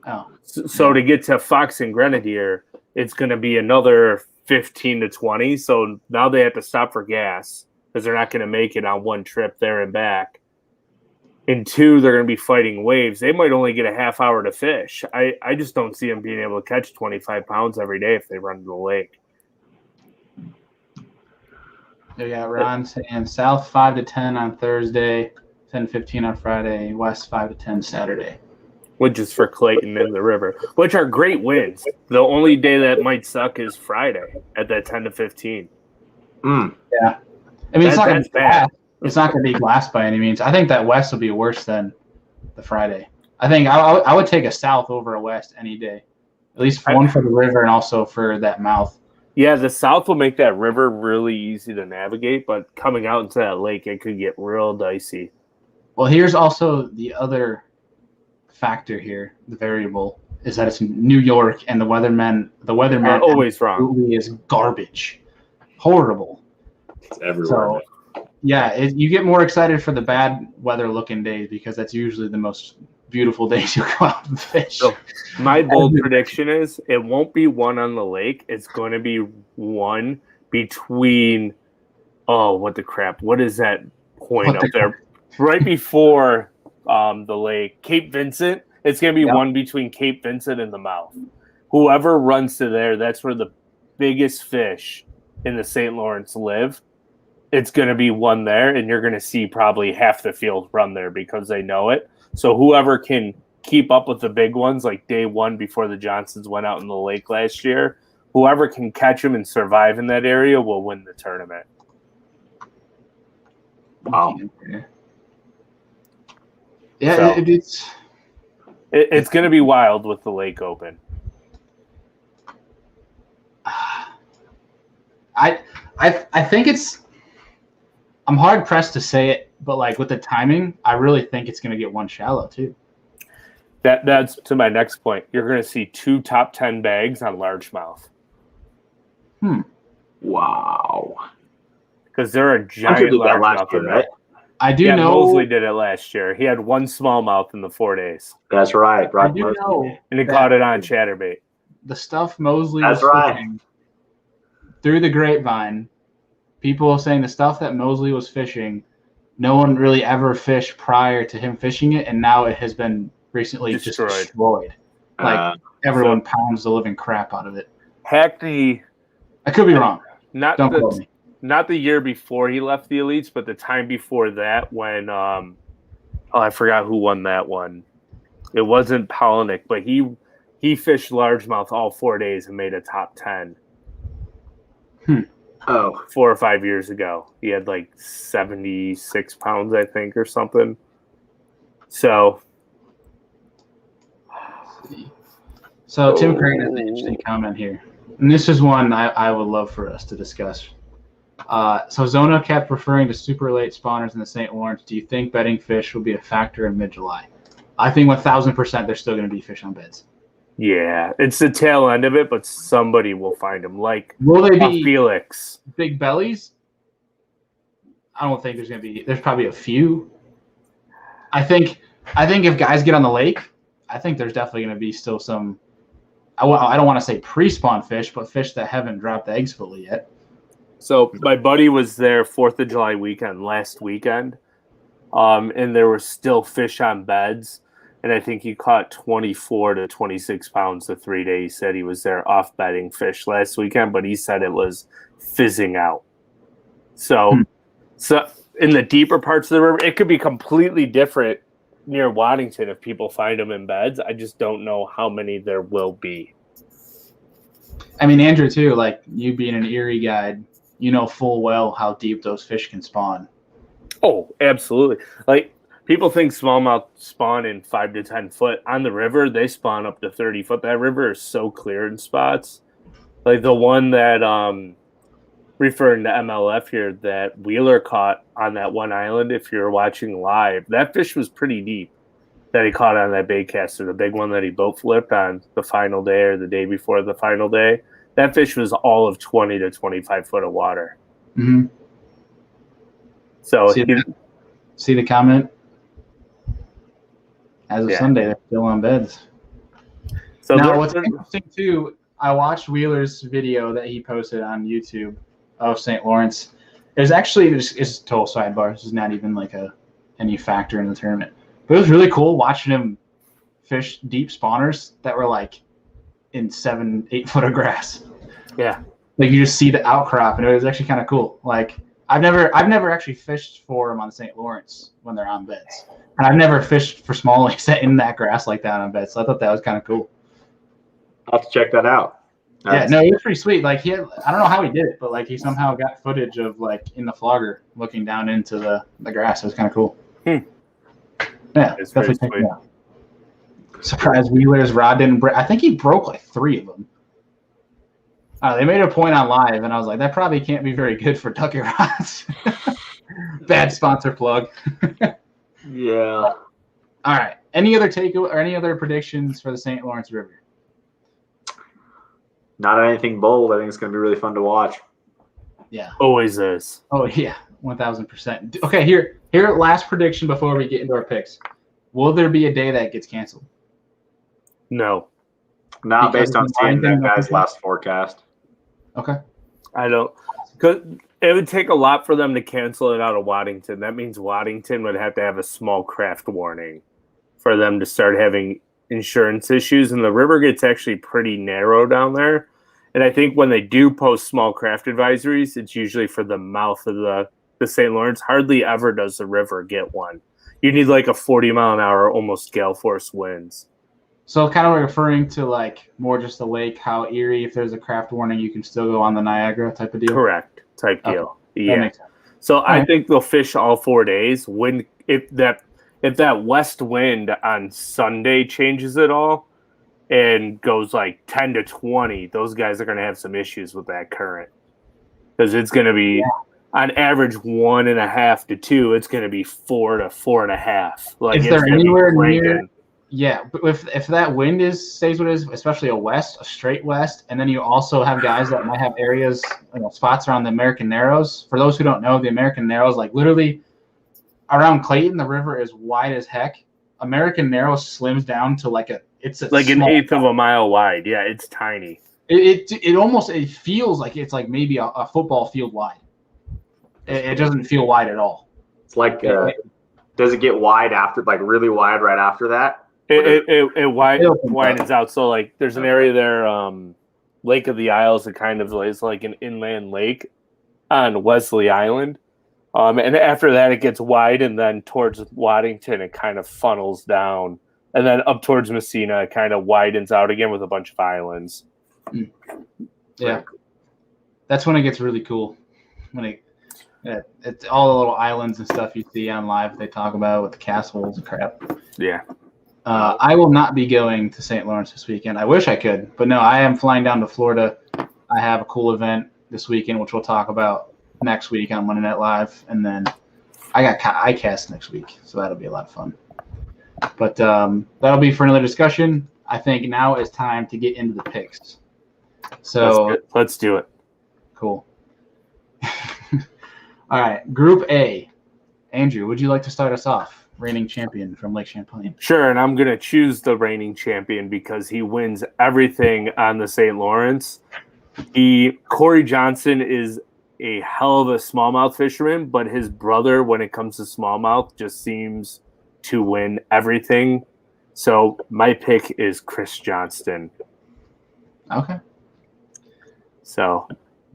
Oh. So to get to Fox and Grenadier, it's going to be another 15 to 20. So now they have to stop for gas because they're not going to make it on one trip there and back. And 2, they're going to be fighting waves. They might only get a half hour to fish. I just don't see them being able to catch 25 pounds every day if they run to the lake. We got Ron saying south 5 to 10 on Thursday, 10-15 on Friday, west 5 to 10 Saturday. Which is for Clayton and the river, which are great winds. The only day that might suck is Friday at that 10 to 15. Yeah. I mean, it's not going to be bad. It's not going to be glass by any means. I think that west will be worse than the Friday. I think I would take a south over a west any day, at least one for the river and also for that mouth. Yeah, the south will make that river really easy to navigate, but coming out into that lake, it could get real dicey. Well, here's also the other factor here. The variable is that it's New York, and the weatherman are always wrong. Is garbage, horrible. It's everywhere. So, yeah, you get more excited for the bad weather-looking days because that's usually the most beautiful days you go out and fish. So my bold prediction is it won't be one on the lake. It's going to be one between, what is that point up there? Right before the lake, Cape Vincent. It's going to be one between Cape Vincent and the mouth. Whoever runs to there, that's where the biggest fish in the St. Lawrence live. It's going to be one there, and you're going to see probably half the field run there because they know it. So whoever can keep up with the big ones, like day one before the Johnsons went out in the lake last year, whoever can catch them and survive in that area will win the tournament. Wow. Yeah, So, it's going to be wild with the lake open. I think it's. I'm hard pressed to say it, but like with the timing, I really think it's going to get one shallow too. That's to my next point. You're going to see 2 top 10 bags on largemouth. Wow. Because they're a giant largemouth, right? I do know. Mosley did it last year. He had 1 smallmouth in the 4 days. That's right. I do know. And he caught it on chatterbait. The stuff Mosley was fishing through the grapevine, people saying the stuff that Mosley was fishing, no one really ever fished prior to him fishing it, and now it has been recently just destroyed. Like everyone pounds the living crap out of it. Hackney. I could be wrong. Don't quote me. Not the year before he left the Elites, but the time before that when I forgot who won that one. It wasn't Polnick, but he fished largemouth all 4 days and made a top 10. 4 or 5 years ago. He had like 76 pounds, I think, or something. So Tim Creighton has an interesting comment here. And this is one I would love for us to discuss. So Zona kept referring to super late spawners in the St. Lawrence. Do you think bedding fish will be a factor in mid-July? I think 1,000% there's still going to be fish on beds. Yeah, it's the tail end of it, but somebody will find them. Like, will they be Felix? Big bellies? I don't think there's going to be. There's probably a few. I think if guys get on the lake, I think there's definitely going to be still some. I don't want to say pre-spawn fish, but fish that haven't dropped eggs fully yet. So my buddy was there 4th of July weekend last weekend, and there were still fish on beds. And I think he caught 24 to 26 pounds the 3 days. He said he was there off bedding fish last weekend, but he said it was fizzing out. So in the deeper parts of the river, it could be completely different near Waddington if people find them in beds. I just don't know how many there will be. I mean, Andrew, too, like you being an Erie guide, you know full well how deep those fish can spawn. Oh, absolutely. Like, people think smallmouth spawn in 5 to 10 foot. On the river, they spawn up to 30 foot. That river is so clear in spots. Like the one that, referring to MLF here, that Wheeler caught on that one island, if you're watching live, that fish was pretty deep that he caught on that baitcaster, the big one that he boat flipped on the final day or the day before the final day. That fish was all of 20 to 25 foot of water. Mm-hmm. So see the comment? As of Sunday, they're still on beds. So now, what's interesting too, I watched Wheeler's video that he posted on YouTube of St. Lawrence. There's actually it's total sidebar. This is not even like any factor in the tournament. But it was really cool watching him fish deep spawners that were like in 7-8 foot of grass. Yeah. Like you just see the outcrop, and it was actually kind of cool. Like I've never actually fished for them on St. Lawrence when they're on beds, and I've never fished for smallies in that grass like that on beds. So I thought that was kind of cool. I'll have to check that out. Yeah, no, it was pretty sweet. Like I don't know how he did it, but like he somehow got footage of like in the flogger looking down into the grass. It was kind of cool. Yeah, it's definitely check it out. Surprised Wheeler's rod didn't break. I think he broke like 3 of them. They made a point on live, and I was like, that probably can't be very good for ducky rods. Bad sponsor plug. Yeah. All right. Any other takeaway or any other predictions for the St. Lawrence River? Not anything bold. I think it's going to be really fun to watch. Yeah. Always is. Oh, yeah. 1,000%. Okay, here, last prediction before we get into our picks. Will there be a day that gets canceled? No. Not based on seeing that guy's last forecast. Okay. I don't. Cause it would take a lot for them to cancel it out of Waddington. That means Waddington would have to have a small craft warning for them to start having insurance issues. And the river gets actually pretty narrow down there. And I think when they do post small craft advisories, it's usually for the mouth of the St. Lawrence. Hardly ever does the river get one. You need like a 40-mile-an-hour, almost gale force winds. So kind of referring to like more just the lake, how Erie, if there's a craft warning, you can still go on the Niagara type of deal? Correct. Type deal. Okay. Yeah. That makes sense. So I think they'll fish all 4 days. If that west wind on Sunday changes it all and goes like 10 to 20, those guys are going to have some issues with that current. Because it's going to be on average 1.5 to 2. It's going to be 4 to 4.5. Like, is there anywhere near? Yeah, but if that wind stays what it is, especially a straight west, and then you also have guys that might have areas, spots around the American Narrows. For those who don't know, the American Narrows, like literally around Clayton, the river is wide as heck. American Narrows slims down to like it's like an eighth of a mile wide. Yeah, it's tiny. It almost feels like it's like maybe a football field wide. It doesn't feel wide at all. It's like does it get wide after, like really wide right after that? It widens out. So like there's an area there, Lake of the Isles, that kind of is like an inland lake on Wesley Island. And after that it gets wide, and then towards Waddington it kind of funnels down. And then up towards Messina it kind of widens out again with a bunch of islands. Yeah. That's when it gets really cool. When it's all the little islands and stuff you see on live they talk about with the castles and crap. Yeah. I will not be going to St. Lawrence this weekend. I wish I could, but no, I am flying down to Florida. I have a cool event this weekend, which we'll talk about next week on Monday Night Live, and then I got ICAST next week, so that'll be a lot of fun. But that'll be for another discussion. I think now is time to get into the picks. So let's do it. Cool. All right, Group A. Andrew, would you like to start us off? Reigning champion from Lake Champlain. Sure, and I'm going to choose the reigning champion because he wins everything on the St. Lawrence. Corey Johnson is a hell of a smallmouth fisherman, but his brother, when it comes to smallmouth, just seems to win everything. So my pick is Chris Johnston. Okay. So,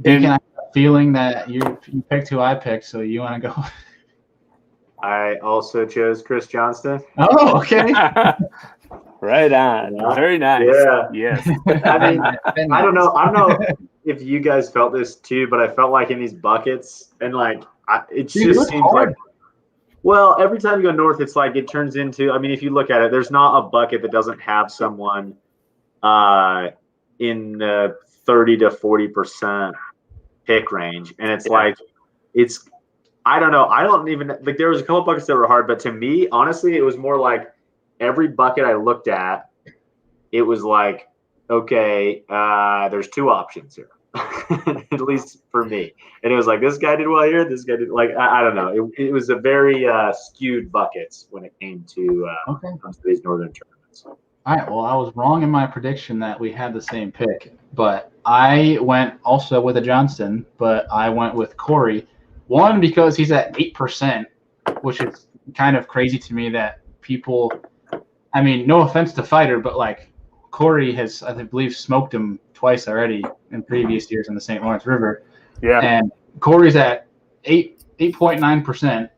I have a feeling that you picked who I picked, so you want to go. I also chose Chris Johnston. Oh, okay. Right on. Yeah. Very nice. Yeah. Yes. I mean, I don't know if you guys felt this too, but I felt like in these buckets, and like it just seems hard. Like, well, every time you go north, it's like it turns into. I mean, if you look at it, there's not a bucket that doesn't have someone in the 30 to 40% pick range, and it's like it's. I don't know. I don't even like. There was a couple buckets that were hard, but to me, honestly, it was more like every bucket I looked at, it was like, okay, there's 2 options here, at least for me. And it was like this guy did well here, this guy did I don't know. It was a very skewed buckets when it came to these northern tournaments. All right. Well, I was wrong in my prediction that we had the same pick, but I went also with a Johnston, but I went with Corey. One, because he's at 8%, which is kind of crazy to me that people. I mean, no offense to Fighter, but like Corey has, I believe, smoked him twice already in previous years in the St. Lawrence River. Yeah. And Corey's at 8.9%.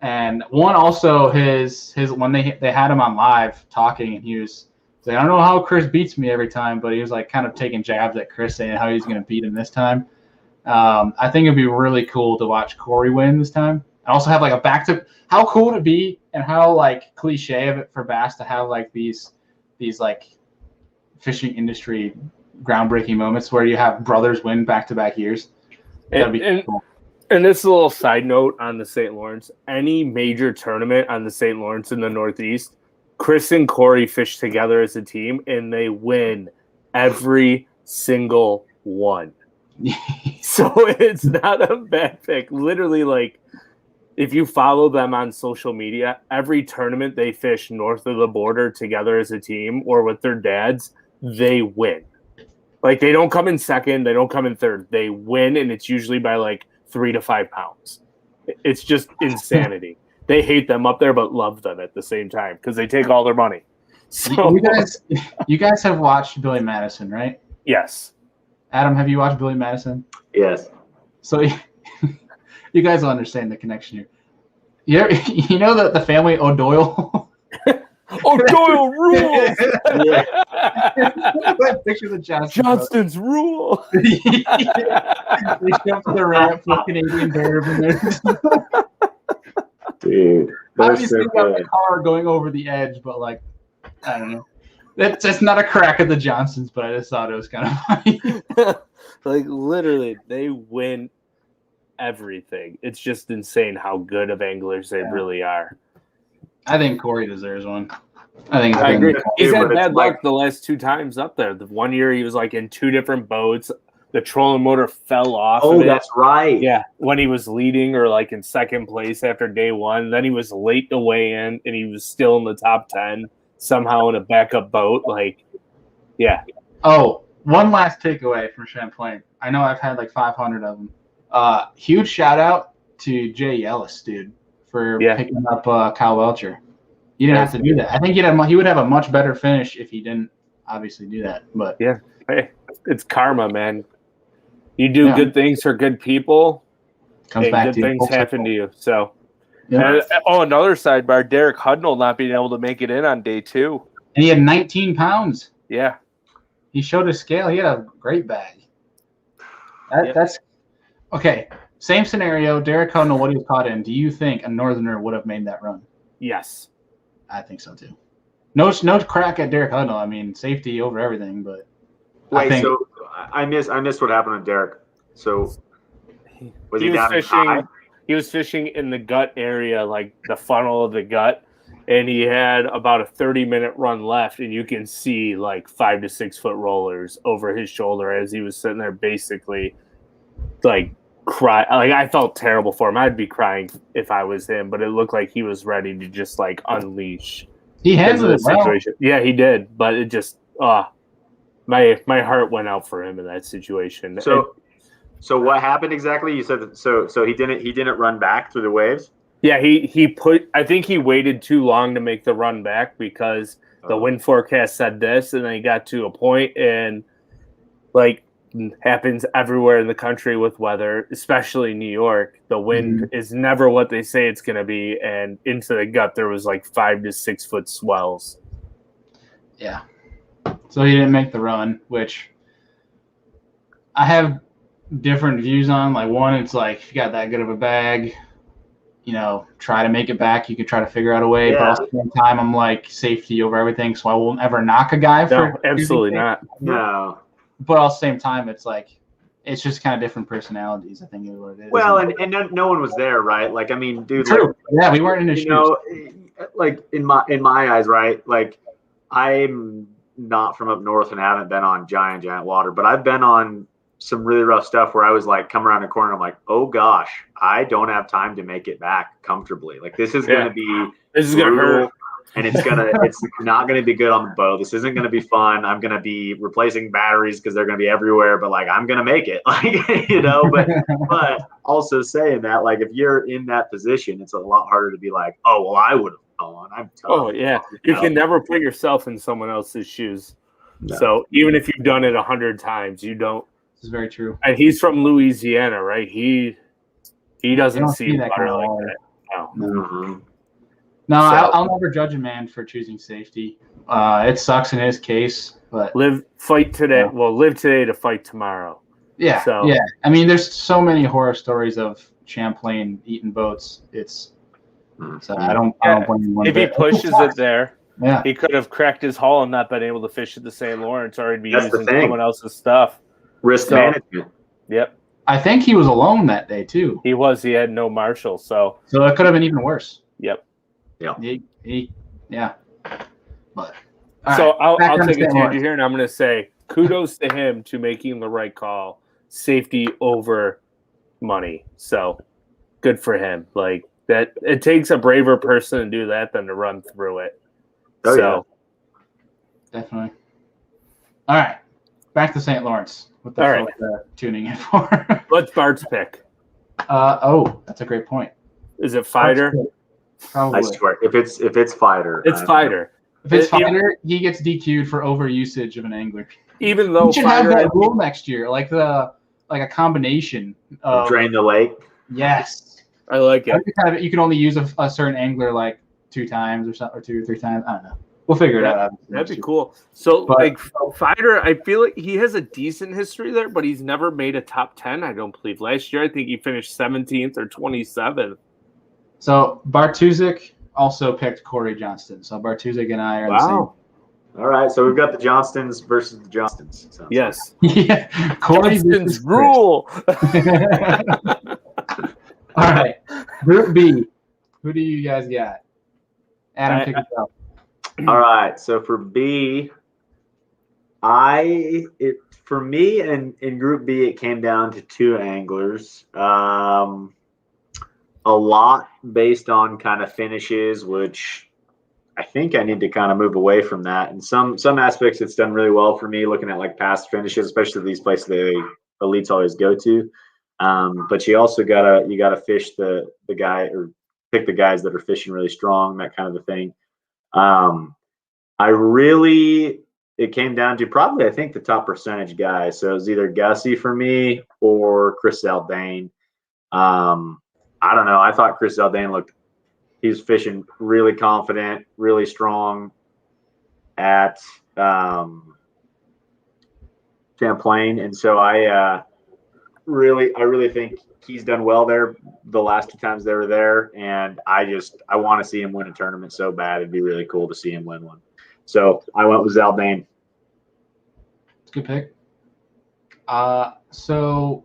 And one also his when they had him on live talking, and he was like, I don't know how Chris beats me every time, but he was like kind of taking jabs at Chris, saying how he's going to beat him this time. I think it'd be really cool to watch Corey win this time. And also have like a back to how cool would it be, and how like cliche of it for Bass to have like these like fishing industry groundbreaking moments where you have brothers win back-to-back years. That'd be cool. And this is a little side note on the St. Lawrence. Any major tournament on the St. Lawrence in the Northeast, Chris and Corey fish together as a team, and they win every single one. So it's not a bad pick. Literally, like, if you follow them on social media, every tournament they fish north of the border together as a team or with their dads, they win. Like, they don't come in second, they don't come in third. They win, and it's usually by like 3 to 5 pounds. It's just insanity. They hate them up there, but love them at the same time because they take all their money. So you guys have watched Billy Madison, right? Yes. Adam, have you watched Billy Madison? Yes. So you guys will understand the connection here. You know the family O'Doyle? O'Doyle rules. Yeah. Picture the Johnston's rule. They jump to the ramp for Canadian Bears. Dude, Obviously, so got the car going over the edge, but like, I don't know. That's not a crack at the Johnsons, but I just thought it was kind of funny. Like, literally, they win everything. It's just insane how good of anglers they really are. I think Corey deserves one. I agree. He's had bad luck the last 2 times up there. The one year he was like in 2 different boats. The trolling motor fell off. Oh, that's right. Yeah, when he was leading or like in second place after day 1. Then he was late to weigh in, and he was still in the top 10 somehow in a backup boat. Like, yeah. Oh, one last takeaway from Champlain. I know I've had like 500 of them. Huge shout out to Jay Ellis, dude, for picking up Kyle Welcher. You didn't have to do that. I think he would have a much better finish if he didn't obviously do that. But yeah, hey, it's karma, man. You do good things for good people, comes back good things happen to you. So, another sidebar: Derek Hudnall not being able to make it in on day 2, and he had 19 pounds. Yeah, he showed his scale. He had a great bag. That's okay. Same scenario. Derek Hudnall, what he was caught in. Do you think a Northerner would have made that run? Yes, I think so too. No crack at Derek Hudnall. I mean, safety over everything, but wait. So I missed what happened to Derek. So was he down fishing? He was fishing in the gut area, like the funnel of the gut, and he had about a 30-minute run left, and you can see like 5 to 6 foot rollers over his shoulder as he was sitting there, basically like cry. Like, I felt terrible for him. I'd be crying if I was him, but it looked like he was ready to just like unleash. He handled the situation. Well. Yeah, he did, but it just my heart went out for him in that situation. So what happened exactly? You said that, so he didn't run back through the waves? Yeah, I think he waited too long to make the run back because the wind forecast said this, and then he got to a point, and like happens everywhere in the country with weather, especially New York. The wind is never what they say it's going to be, and into the gut there was like 5 to 6 foot swells. Yeah. So he didn't make the run, which I have different views on. Like, one, it's like if you got that good of a bag, try to make it back. You can try to figure out a way. Yeah. But at the same time, I'm like, safety over everything. So I won't ever knock a guy for absolutely not. No. But at the same time, it's like, it's just kind of different personalities, I think is what it is. Well, and no one was there, right? Like, I mean, dude. True. Like, yeah, we weren't in his shoes. Like in my eyes, right? Like, I'm not from up north and haven't been on giant water, but I've been on some really rough stuff where I was like, come around the corner, I'm like, oh gosh, I don't have time to make it back comfortably. Like, this is going to be going to hurt. and it's not gonna be good on the boat. This isn't gonna be fun. I'm gonna be replacing batteries because they're gonna be everywhere, but like I'm gonna make it. Like, you know, but also saying that, like, if you're in that position, it's a lot harder to be like, oh well, I would have gone. I'm tough. Oh yeah. You can never put yourself in someone else's shoes. No. So even if you've done it 100 times, you don't. This is very true. And he's from Louisiana, right? He doesn't see that water like that. No. Mm-hmm. No, I'll never judge a man for choosing safety. It sucks in his case, but live today to fight tomorrow. Yeah, so. Yeah. I mean, there's so many horror stories of Champlain eating boats. So I don't blame you one bit. If he pushes it there, yeah, he could have cracked his hull and not been able to fish at the St. Lawrence, or he'd be using someone else's stuff. Risk management. Yep. I think he was alone that day too. He was. He had no marshal, so it could have been even worse. Yep. Yeah. Yeah. But so I'll take a tangent here, and I'm going to say kudos to him to making the right call, safety over money. So good for him. Like that, it takes a braver person to do that than to run through it. Oh, yeah. Definitely. All right, back to St. Lawrence. What the fuck tuning in for? What's Bart's pick? That's a great point. Is it fighter? Probably. I swear, if it's fighter, it's fighter. If it's fighter, he gets DQ'd for overusage of an angler. Even though we should have that rule next year, like a combination of drain the lake. Yes, I like it. You can only use a certain angler like 2 times or something, or 2 or 3 times. I don't know. We'll figure it out. That'd be cool. So, fighter, I feel like he has a decent history there, but he's never made a top 10. I don't believe. Last year, I think he finished 17th or 27th. So Bartuzik also picked Corey Johnston. So Bartuzik and I are the same. All right, so we've got the Johnstons versus the Johnstons. Yes. Yeah. Corey Johnston's rule. All right. Group B. Who do you guys got? Adam, pick it up. All right, so for B, for me and in Group B, it came down to 2 anglers. A lot based on kind of finishes, which I think I need to kind of move away from that. In some aspects, it's done really well for me looking at like past finishes, especially these places the elites always go to. But you also gotta fish the guy or pick the guys that are fishing really strong, that kind of a thing. It came down to probably, I think, the top percentage guy. So it was either Gussie for me or Chris Zaldane. I don't know. I thought Chris Zaldane he was fishing really confident, really strong at Champlain. And so I really think he's done well there the last 2 times they were there. And I want to see him win a tournament so bad. It'd be really cool to see him win one. So I went with Zaldane. Good pick. So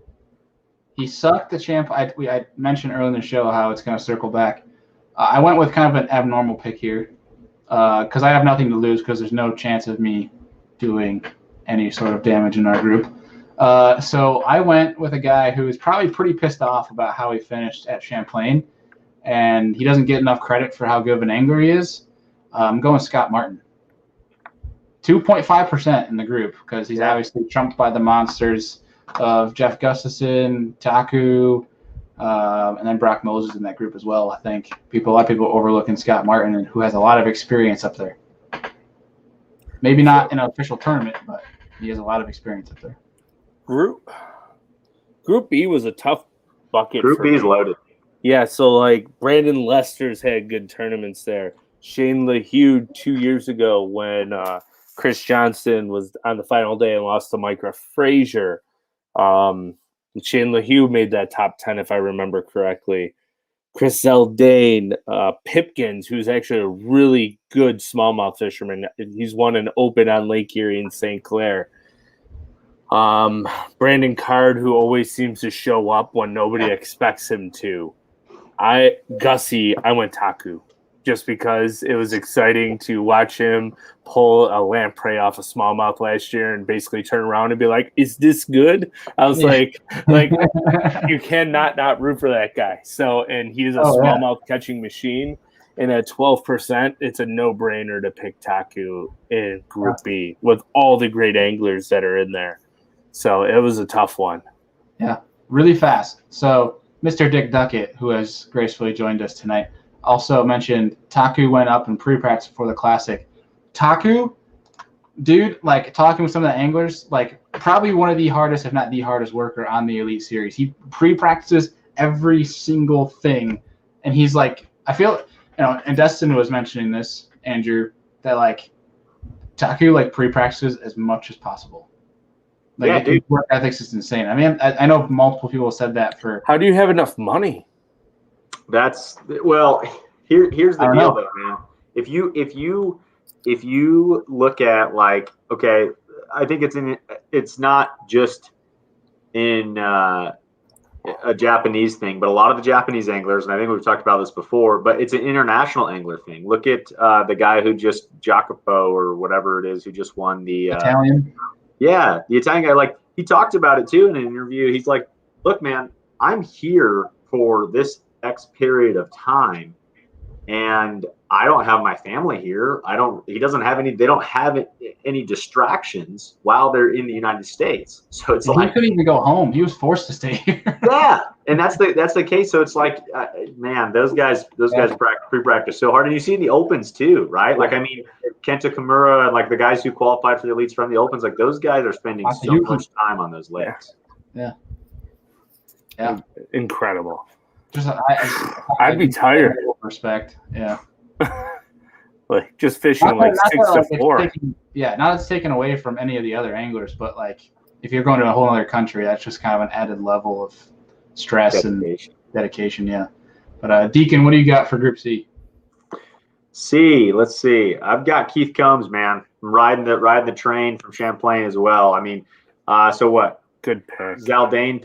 he sucked at Champ. I mentioned earlier in the show how it's going to circle back. I went with kind of an abnormal pick here because I have nothing to lose because there's no chance of me doing any sort of damage in our group. So I went with a guy who is probably pretty pissed off about how he finished at Champlain, and he doesn't get enough credit for how good of an angler he is. I'm going Scott Martin. 2.5% in the group because he's obviously trumped by the monsters of Jeff Gustafson, Taku, and then Brock Moses in that group as well. I think a lot of people overlooking Scott Martin, who has a lot of experience up there. Maybe not in an official tournament, but he has a lot of experience up there. Group B was a tough bucket. Group B is loaded. Yeah, so like Brandon Lester's had good tournaments there. Shane LaHue 2 years ago when Chris Johnston was on the final day and lost to Micah Frazier. Shane LaHue made that top 10, if I remember correctly. Chris Zaldane, Pipkins, who's actually a really good smallmouth fisherman. He's won an open on Lake Erie in St. Clair. Brandon Card, who always seems to show up when nobody expects him to. Gussie, I went Taku. Just because it was exciting to watch him pull a lamprey off a smallmouth last year and basically turn around and be like, is this good? I was like you cannot not root for that guy. So, and he's a smallmouth catching machine. And at 12%, it's a no-brainer to pick Taku in Group B with all the great anglers that are in there. So it was a tough one. Yeah, really fast. So Mr. Dick Duckett, who has gracefully joined us tonight, also mentioned Taku went up in pre-practice before the Classic. Taku, dude, like talking with some of the anglers, like probably one of the hardest, if not the hardest worker on the Elite Series. He pre-practices every single thing. And he's like, I feel, and Destin was mentioning this, Andrew, that like Taku like pre-practices as much as possible. Like his work ethics is insane. I mean, I know multiple people said that for. How do you have enough money? Here's the deal though, man. If you look at like, okay, I think it's not just in a Japanese thing, but a lot of the Japanese anglers, and I think we've talked about this before, but it's an international angler thing. Look at the guy who just Jacopo or whatever it is, who just won the Italian. Yeah, the Italian guy, like he talked about it too in an interview. He's like, look, man, I'm here for this X period of time, and I don't have my family here. They don't have any distractions while they're in the United States. So it's like he couldn't even go home. He was forced to stay here. Yeah, and that's the case. So it's like, man, those guys pre-practice so hard, and you see in the Opens too, right? Like, I mean, Kenta Kimura and like the guys who qualified for the Elites from the Opens, like those guys are spending so much time on those lakes. Yeah. Incredible. Just I'd be tired. Respect. Yeah. Like just fishing like 6 to 4. Not it's taken away from any of the other anglers, but like if you're going to a whole other country, that's just kind of an added level of stress and dedication. Yeah. But Deacon, what do you got for Group C? Let's see. I've got Keith Combs, man. I'm riding the train from Champlain as well. I mean, so what? Good pick. Zaldane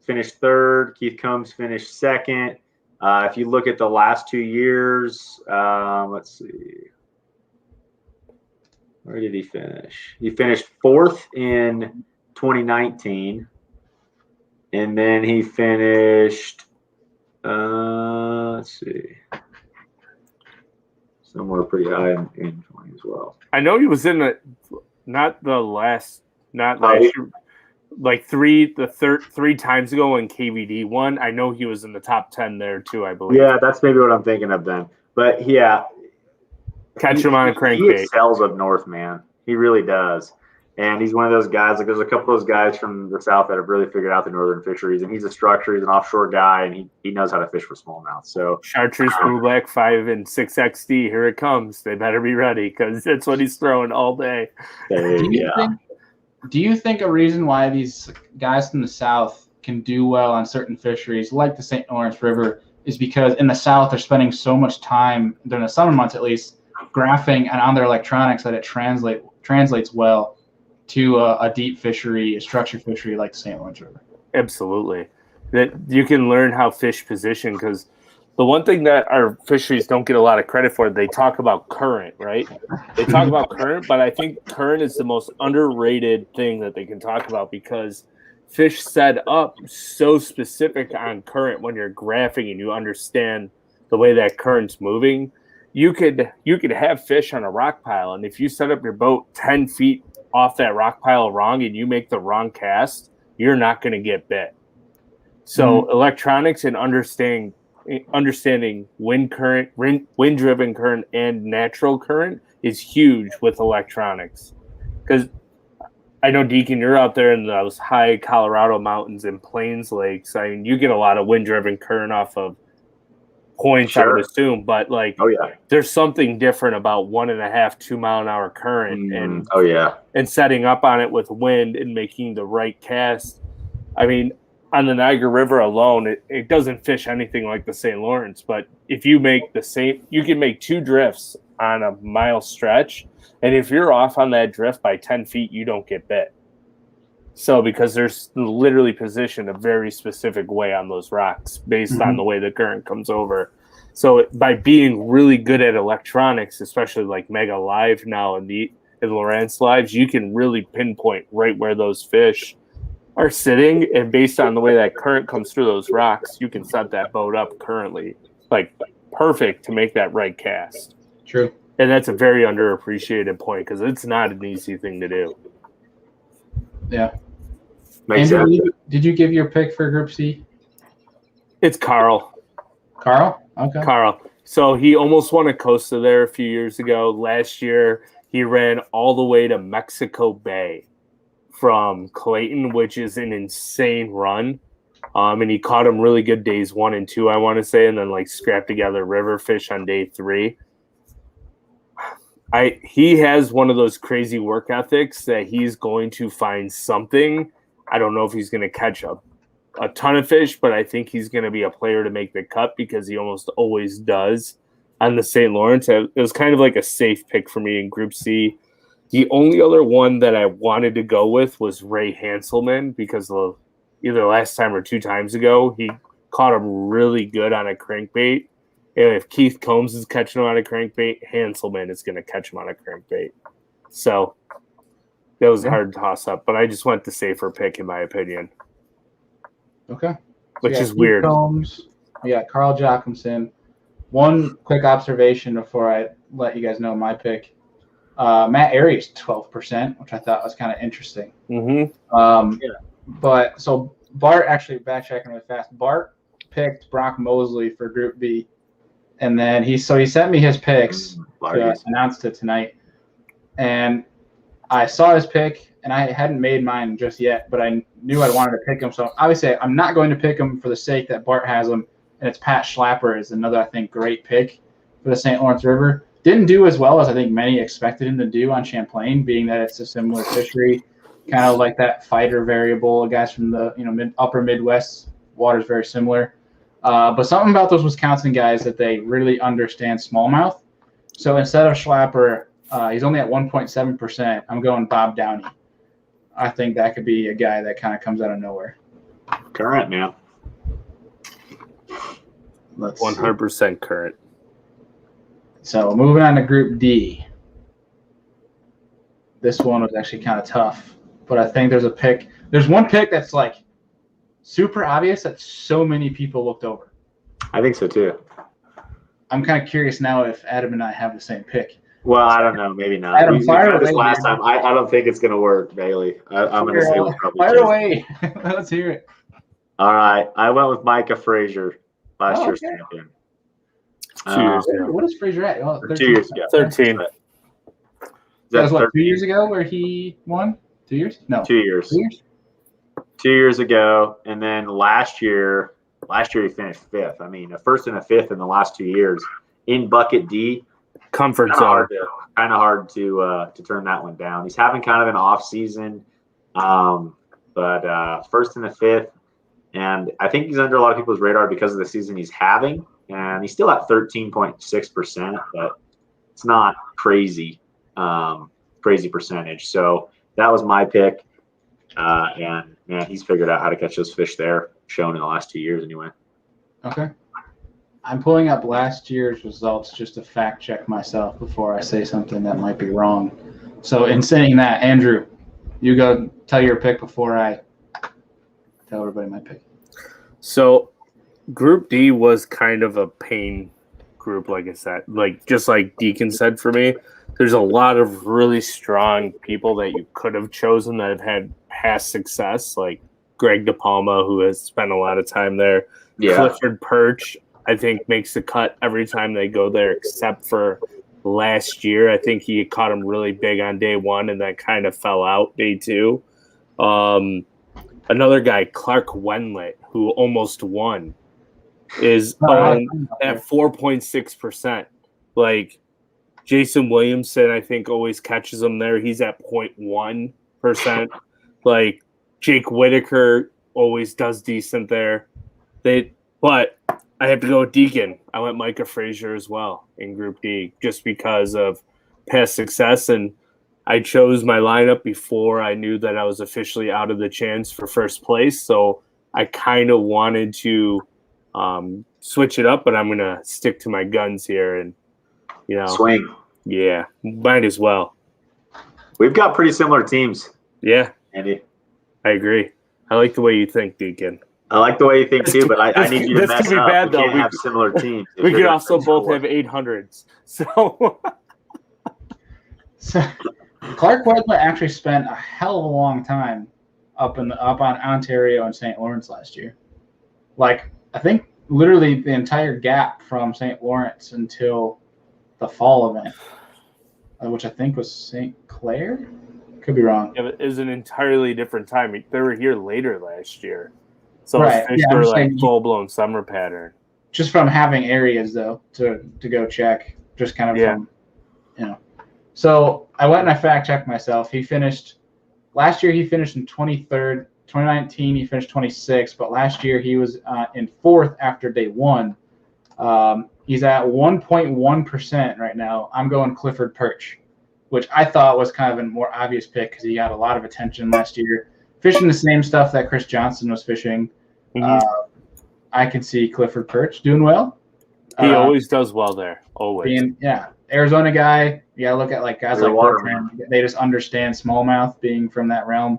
finished third. Keith Combs finished second. If you look at the last 2 years, let's see. Where did he finish? He finished fourth in 2019. And then he finished, let's see, somewhere pretty high in 20 as well. I know he was in not last year. Like three times ago when KVD won, I know he was in the top 10 there too, I believe. Yeah, that's maybe what I'm thinking of then. But yeah, catch him on a crankbait. He excels up north, man. He really does. And he's one of those guys. Like there's a couple of those guys from the south that have really figured out the northern fisheries. And he's a structure. He's an offshore guy, and he knows how to fish for smallmouth. So Chartreuse Blue Black 5 and 6 XD. Here it comes. They better be ready because that's what he's throwing all day. Do you think a reason why these guys from the South can do well on certain fisheries, like the St. Lawrence River, is because in the South they're spending so much time, during the summer months at least, graphing and on their electronics that it translates well to a deep fishery, a structured fishery like the St. Lawrence River? Absolutely. That you can learn how fish position, because the one thing that our fisheries don't get a lot of credit for, they talk about current, right? They talk about current, but I think current is the most underrated thing that they can talk about because fish set up so specific on current when you're graphing and you understand the way that current's moving. You could have fish on a rock pile, and if you set up your boat 10 feet off that rock pile wrong and you make the wrong cast, you're not going to get bit. So electronics and understanding wind current, wind-driven current, and natural current is huge with electronics. Because I know, Deacon, you're out there in those high Colorado mountains and Plains lakes. I mean, you get a lot of wind-driven current off of points, sure. I would assume. But, like, there's something different about 1.5, 2 mile an hour current. And setting up on it with wind and making the right cast. I mean, on the Niagara River alone, it doesn't fish anything like the St. Lawrence. But if you make the same, you can make 2 drifts on a mile stretch. And if you're off on that drift by 10 feet, you don't get bit. So because there's literally positioned a very specific way on those rocks based on the way the current comes over. So by being really good at electronics, especially like Mega Live now and the Lawrence Lives, you can really pinpoint right where those fish are sitting, and based on the way that current comes through those rocks, you can set that boat up currently, like perfect to make that right cast. True. And that's a very underappreciated point because it's not an easy thing to do. Yeah. Makes Andrew, sense. did you give your pick for Group C? It's Carl. Carl? Okay. Carl. So he almost won a Costa there a few years ago. Last year, he ran all the way to Mexico Bay from Clayton, which is an insane run. And he caught him really good days 1 and 2, I want to say, and then like scrapped together river fish on day 3. He has one of those crazy work ethics that he's going to find something. I don't know if he's going to catch a ton of fish, but I think he's going to be a player to make the cut because he almost always does on the St. Lawrence. It was kind of like a safe pick for me in Group C. The only other one that I wanted to go with was Ray Hanselman because either last time or 2 times ago, he caught him really good on a crankbait. And if Keith Combs is catching him on a crankbait, Hanselman is going to catch him on a crankbait. So that was a hard toss-up, but I just went the safer pick in my opinion. Okay. Which is weird. Combs, Carl Jocumsen. One quick observation before I let you guys know my pick. Matt Aries, 12%, which I thought was kind of interesting. Mm-hmm. But so Bart, actually backtracking really fast, Bart picked Brock Mosley for Group B. And then he sent me his picks, announced it tonight. And I saw his pick, and I hadn't made mine just yet, but I knew I wanted to pick him. So obviously I'm not going to pick him for the sake that Bart has him, and it's Pat Schlapper is another, I think, great pick for the St. Lawrence River. Didn't do as well as I think many expected him to do on Champlain, being that it's a similar fishery, kind of like that fighter variable. Guys from the upper Midwest, water's very similar. But something about those Wisconsin guys that they really understand smallmouth. So instead of Schlapper, he's only at 1.7%. I'm going Bob Downey. I think that could be a guy that kind of comes out of nowhere. Current, man. 100% current. So moving on to Group D. This one was actually kind of tough, but I think there's a pick. There's one pick that's like super obvious that so many people looked over. I think so too. I'm kind of curious now if Adam and I have the same pick. Well, I don't know. Maybe not. Adam, we tried this last time. I don't think it's going to work, Bailey. I'm going to say we'll probably fire away. Let's hear it. All right. I went with Micah Frazier, last year's champion. 2 years ago. What is Frazier at? 2 years ago. 13. That was what, 2 years ago where he won? 2 years? No. 2 years. 2 years? 2 years ago. And then last year he finished 5th. I mean, a 1st and a 5th in the last 2 years in bucket D. Comfort zone. Kind of hard to turn that one down. He's having kind of an off season, but 1st and a 5th. And I think he's under a lot of people's radar because of the season he's having. And he's still at 13.6%, but it's not crazy percentage. So that was my pick. And man, he's figured out how to catch those fish there, shown in the last 2 years anyway. Okay. I'm pulling up last year's results just to fact check myself before I say something that might be wrong. So in saying that, Andrew, you go tell your pick before I tell everybody my pick. So Group D was kind of a pain group, like I said. Just like Deakin said for me, there's a lot of really strong people that you could have chosen that have had past success, like Greg DePalma, who has spent a lot of time there. Yeah. Clifford Perch, I think, makes the cut every time they go there, except for last year. I think he caught him really big on day 1 and then kind of fell out day 2. Another guy, Clark Wenlet, who almost won, is at 4.6%. Like Jason Williamson, I think, always catches him there. He's at 0.1%. Like Jake Whitaker always does decent there. But I have to go with Deakin. I went Micah Frazier as well in Group D just because of past success. And I chose my lineup before I knew that I was officially out of the chance for first place. So I kind of wanted to switch it up, but I'm going to stick to my guns here and, swing. Yeah, might as well. We've got pretty similar teams. Yeah. Andy. I agree. I like the way you think, Deakin. I like the way you think too, but I need you to mess up. Bad, we can't have similar teams. We could also both have 800s. So Clark Wesley actually spent a hell of a long time up on Ontario and St. Lawrence last year. Like, I think literally the entire gap from St. Lawrence until the fall event, which I think was St. Clair. Could be wrong. Yeah, but it was an entirely different time. They were here later last year. So right. fish were like full-blown summer pattern. Just from having areas, though, to go check. Just kind of from, So I went and I fact-checked myself. Last year he finished in 23rd. 2019 he finished 26th, but last year he was in 4th after day 1. He's at 1.1% right now. I'm going Clifford Perch, which I thought was kind of a more obvious pick because he got a lot of attention last year. Fishing the same stuff that Chris Johnson was fishing. Mm-hmm. I can see Clifford Perch doing well. He always does well there. Always. Arizona guy. You got to look at like guys like Bertrand. They just understand smallmouth being from that realm.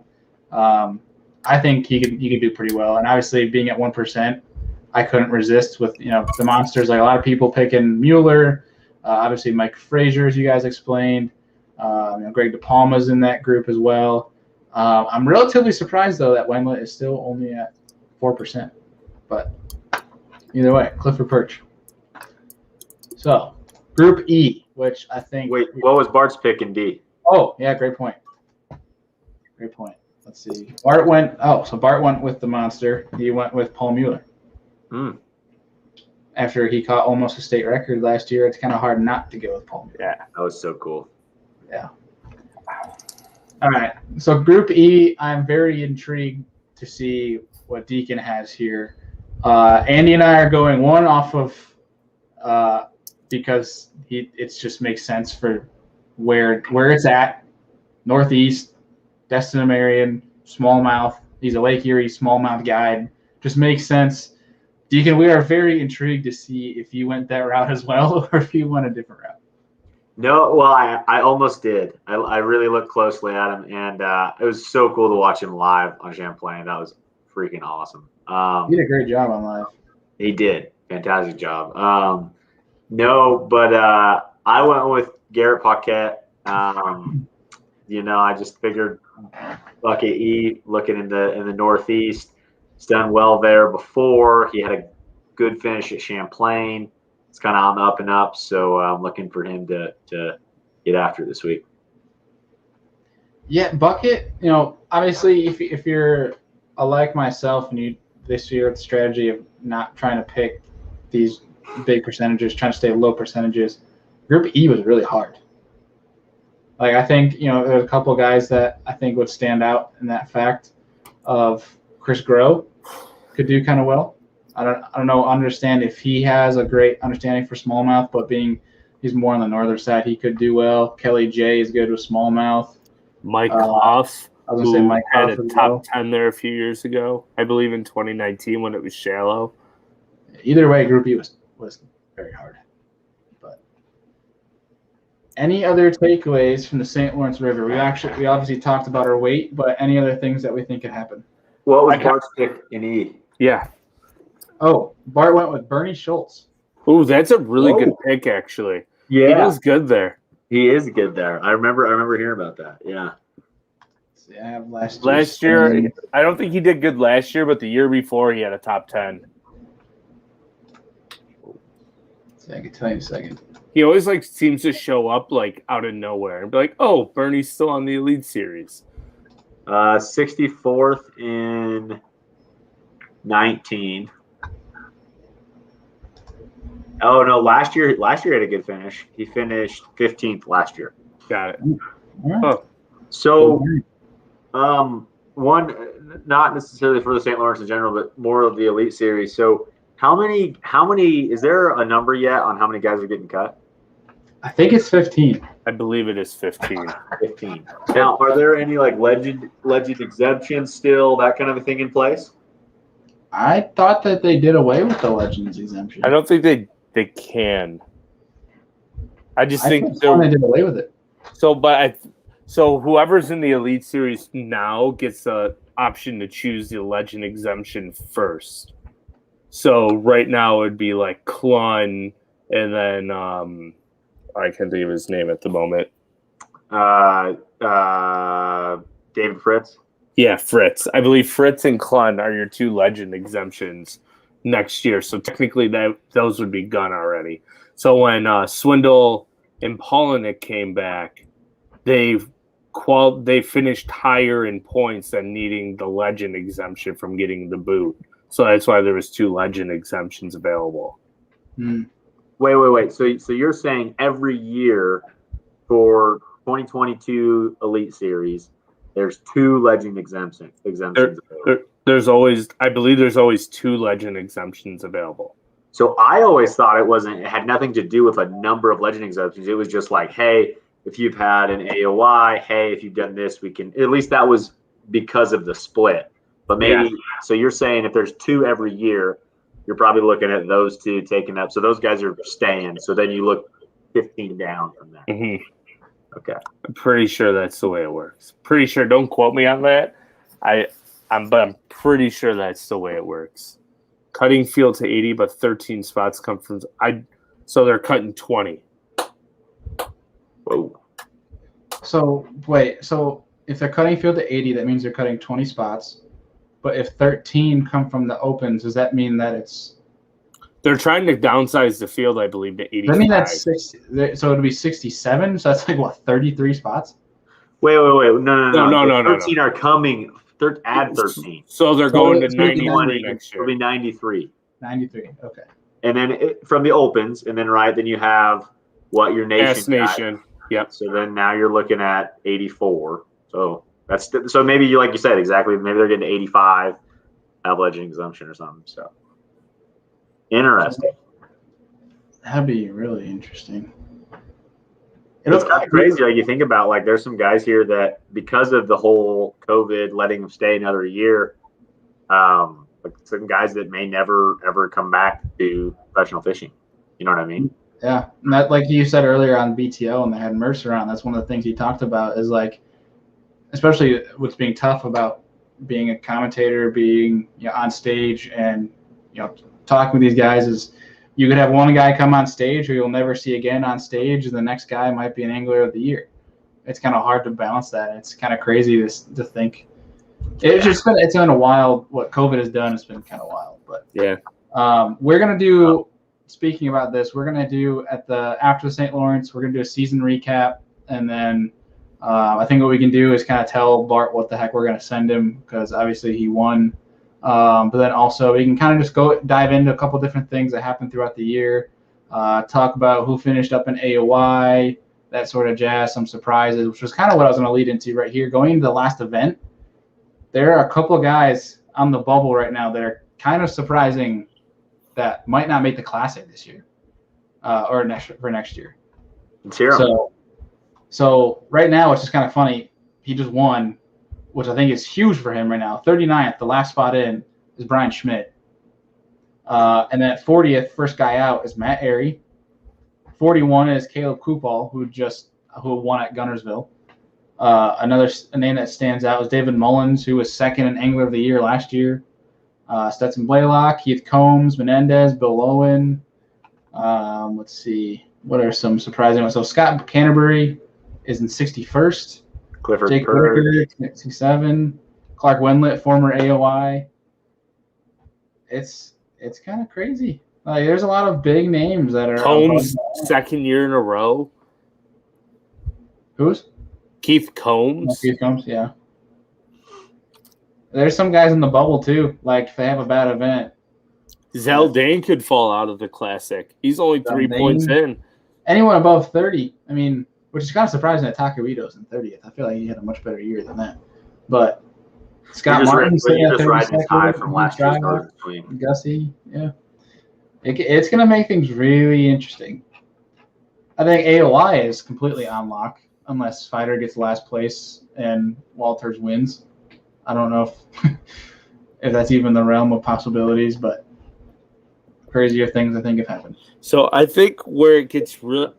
I think he could do pretty well. And obviously being at 1%, I couldn't resist with, the monsters. Like a lot of people picking Mueller, obviously Mike Frazier, as you guys explained. Greg DePalma's in that group as well. I'm relatively surprised, though, that Wendlandt is still only at 4%. But either way, Clifford Perch. So, Group E, which I think... Wait, what was Bart's pick in D? Oh, yeah, great point. Great point. Let's see. Bart went with the monster. He went with Paul Mueller. After he caught almost a state record last year, it's kind of hard not to go with Paul Mueller. Yeah, that was so cool. Yeah. All right. So Group E, I'm very intrigued to see what Deakin has here. Andy and I are going one off of because it just makes sense for where it's at. Northeast, Destin Marion, smallmouth. He's a Lake Erie smallmouth guide. Just makes sense. Deakin, we are very intrigued to see if you went that route as well or if you went a different route. No, well, I almost did. I really looked closely at him, and it was so cool to watch him live on Champlain. That was freaking awesome. He did a great job on live. He did. Fantastic job. I went with Garrett Paquette. I just figured Bucket E, looking in the Northeast, he's done well there before. He had a good finish at Champlain. It's kind of on the up and up, so I'm looking for him to get after this week. Yeah, Bucket, obviously if you're like myself and this year the strategy of not trying to pick these big percentages, trying to stay low percentages, Group E was really hard. Like, I think, there's a couple of guys that I think would stand out in that fact of Chris Groh could do kind of well. I don't know, understand if he has a great understanding for smallmouth, but he's more on the northern side, he could do well. Kelly J is good with smallmouth. Mike Hoff, I was going to say Mike had Hoff a top 10 there a few years ago, I believe in 2019 when it was shallow. Either way, Group E was very hard. But any other takeaways from the St. Lawrence River? We obviously talked about our weight, but any other things that we think could happen? What was Bart's pick in E? Yeah. Oh, Bart went with Bernie Schultz. Ooh, that's a really good pick, actually. Yeah, he was good there. He is good there. I remember hearing about that. Yeah. See, I have last year. I don't think he did good last year, but the year before he had a top 10. See, I can tell you in a second. He always seems to show up out of nowhere and be like, "Oh, Bernie's still on the Elite Series." 64th in 19. Oh no! Last year he had a good finish. He finished 15th last year. Got it. Right. Oh. So, one, not necessarily for the St. Lawrence in general, but more of the Elite Series. So, how many? Is there a number yet on how many guys are getting cut? I think it's 15. I believe it is 15. 15. Now, are there any legend exemptions still, that kind of a thing in place? I thought that they did away with the Legends exemption. I don't think they can. I just think they did away with it. So whoever's in the Elite Series now gets the option to choose the Legend exemption first. So right now it'd be like Clun, and then I can't think of his name at the moment. David Fritz. Yeah, Fritz. I believe Fritz and Clun are your 2 Legend exemptions next year. So technically those would be gone already. So when Swindle and Polinick came back, they finished higher in points than needing the Legend exemption from getting the boot. So that's why there was 2 Legend exemptions available. Wait. So you're saying every year for 2022 Elite Series, there's 2 Legend exemptions. There's always 2 Legend exemptions available. So I always thought it had nothing to do with a number of Legend exemptions. It was just like, hey, if you've had an AOI, hey, if you've done this, we can. At least that was because of the split. But maybe so you're saying if there's 2 every year, you're probably looking at those 2 taking up. So those guys are staying. So then you look 15 down from there. Mm-hmm. Okay. I'm pretty sure that's the way it works. Pretty sure. Don't quote me on that. But I'm pretty sure that's the way it works. Cutting field to 80, but 13 spots come from. So they're cutting 20. Whoa. So wait. So if they're cutting field to 80, that means they're cutting 20 spots. But if 13 come from the opens, does that mean that it's? They're trying to downsize the field, I believe, to 85. I mean that's 60. So it'd be 67. So that's like what, 33 spots? Wait. No. 13 no. are coming. Add 13. So they're going to 93 next year. It'll be 93. 93. Okay. And then from the opens, and then then you have what your nation. Nation. Yep. So then now you're looking at 84. So so maybe like you said exactly. Maybe they're getting to 85, have Legend exemption or something. So interesting. That'd be really interesting. It's kind of crazy. Like you think about, like there's some guys here that because of the whole COVID letting them stay another year, like some guys that may never ever come back to professional fishing. You know what I mean? Yeah, and that, like you said earlier on BTO, and they had Mercer on. That's one of the things he talked about is like, especially what's being tough about being a commentator, being on stage, and talking with these guys is you could have one guy come on stage who you'll never see again on stage, and the next guy might be an angler of the year. It's kind of hard to balance that. It's kind of crazy to think. It's been a while. What COVID has done has been kind of wild. But yeah, we're gonna do. Speaking about this, we're gonna do after the St. Lawrence. We're gonna do a season recap, and then I think what we can do is kind of tell Bart what the heck we're gonna send him because obviously he won. But then also we can kind of just dive into a couple different things that happened throughout the year. Talk about who finished up in AOI, that sort of jazz, some surprises, which was kind of what I was going to lead into right here. Going into the last event, there are a couple of guys on the bubble right now that are kind of surprising that might not make the Classic this year or for next year. Let's hear him. So right now it's just kind of funny. He just won, which I think is huge for him right now. 39th, the last spot in, is Brian Schmidt. And then at 40th, first guy out is Matt Airy. 41 is Caleb Kupal, who won at Gunnersville. Another name that stands out is David Mullins, who was second in Angler of the Year last year. Stetson Blaylock, Keith Combs, Menendez, Bill Owen. Let's see. What are some surprising ones? So Scott Canterbury is in 61st. Clifford Jake Bird, 67. Clark Wendlet, former AOI. It's kind of crazy. Like there's a lot of big names that are Combs second year in a row. Who's? Keith Combs. Keith Combs, yeah. There's some guys in the bubble too. Like if they have a bad event. Zeldane could fall out of the Classic. He's only 3 points in. Anyone above 30, I mean, which is kind of surprising that Taquerito's in 30th. I feel like he had a much better year than that. But Scott Martin's just riding his high from last year's Gussie, yeah. It's going to make things really interesting. I think AOI is completely on lock unless Fighter gets last place and Walters wins. I don't know if that's even the realm of possibilities, but crazier things I think have happened. So I think where it gets real,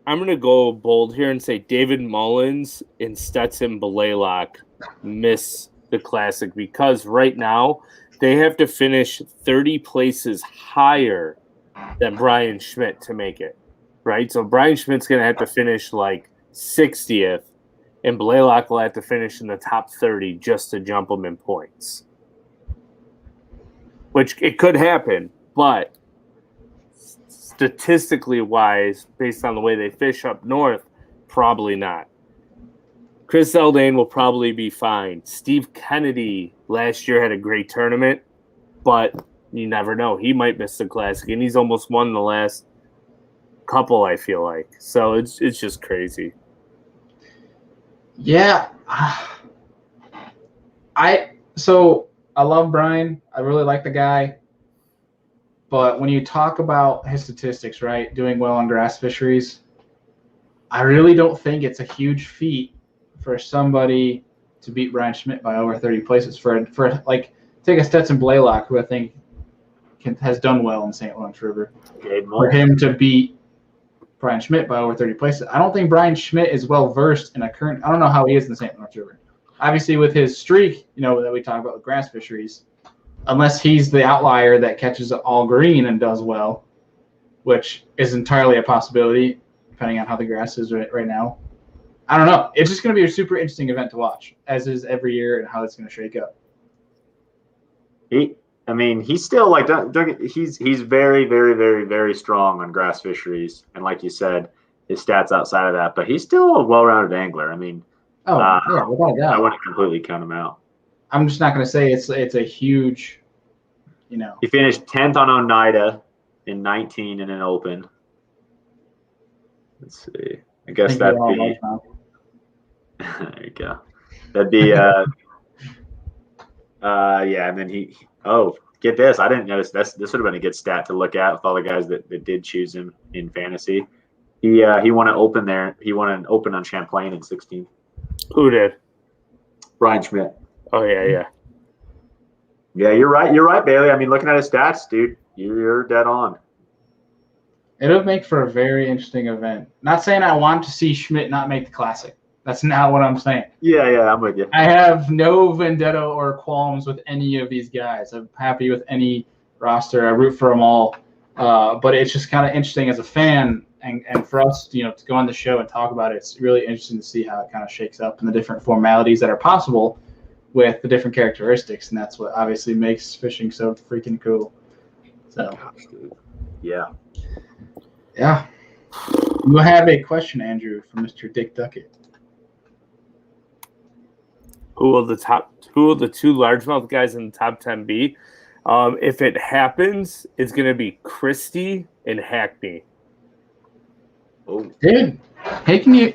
I'm gonna go bold here and say David Mullins and Stetson Blaylock miss the Classic because right now they have to finish 30 places higher than Brian Schmidt to make it. Right, so Brian Schmidt's gonna have to finish like 60th, and Blaylock will have to finish in the top 30 just to jump him in points. Which it could happen, but statistically wise, based on the way they fish up north, probably not. Chris Zaldane will probably be fine. Steve Kennedy last year had a great tournament, but you never know. He might miss the Classic, and he's almost won the last couple, I feel like. So it's just crazy. Yeah. I love Brian. I really like the guy. But when you talk about his statistics, right, doing well on grass fisheries, I really don't think it's a huge feat for somebody to beat Brian Schmidt by over 30 places. For like, take a Stetson Blaylock, who I think has done well in St. Lawrence River. For him to beat Brian Schmidt by over 30 places, I don't think Brian Schmidt is well versed in a current. I don't know how he is in the St. Lawrence River. Obviously, with his streak, that we talk about with grass fisheries, unless he's the outlier that catches all green and does well, which is entirely a possibility depending on how the grass is right now. I don't know. It's just going to be a super interesting event to watch, as is every year, and how it's going to shake up. He's still like he's very, very, very, very strong on grass fisheries, and like you said, his stats outside of that. But he's still a well-rounded angler. Yeah, without a doubt. I wouldn't completely count him out. I'm just not going to say it's a huge, He finished 10th on Oneida in 19 in an Open. Let's see. I guess that'd be. There you go. That'd be yeah, and then get this. I didn't notice this would have been a good stat to look at with all the guys that did choose him in fantasy. He won an Open there. He won an Open on Champlain in 16. Who did? Brian Schmidt. Oh yeah. Yeah, you're right, Bailey. Looking at his stats, dude, you're dead on. It'll make for a very interesting event. Not saying I want to see Schmidt not make the Classic. That's not what I'm saying. Yeah, I'm with you. I have no vendetta or qualms with any of these guys. I'm happy with any roster. I root for them all. But it's just kind of interesting as a fan and for us, to go on the show and talk about it. It's really interesting to see how it kind of shakes up and the different formalities that are possible with the different characteristics. And that's what obviously makes fishing so freaking cool. So, yeah. You have a question, Andrew, from Mr. Dick Duckett. Who will the two largemouth guys in the top 10 be? If it happens, it's going to be Christie and Hackney. Oh, dude, Hickney.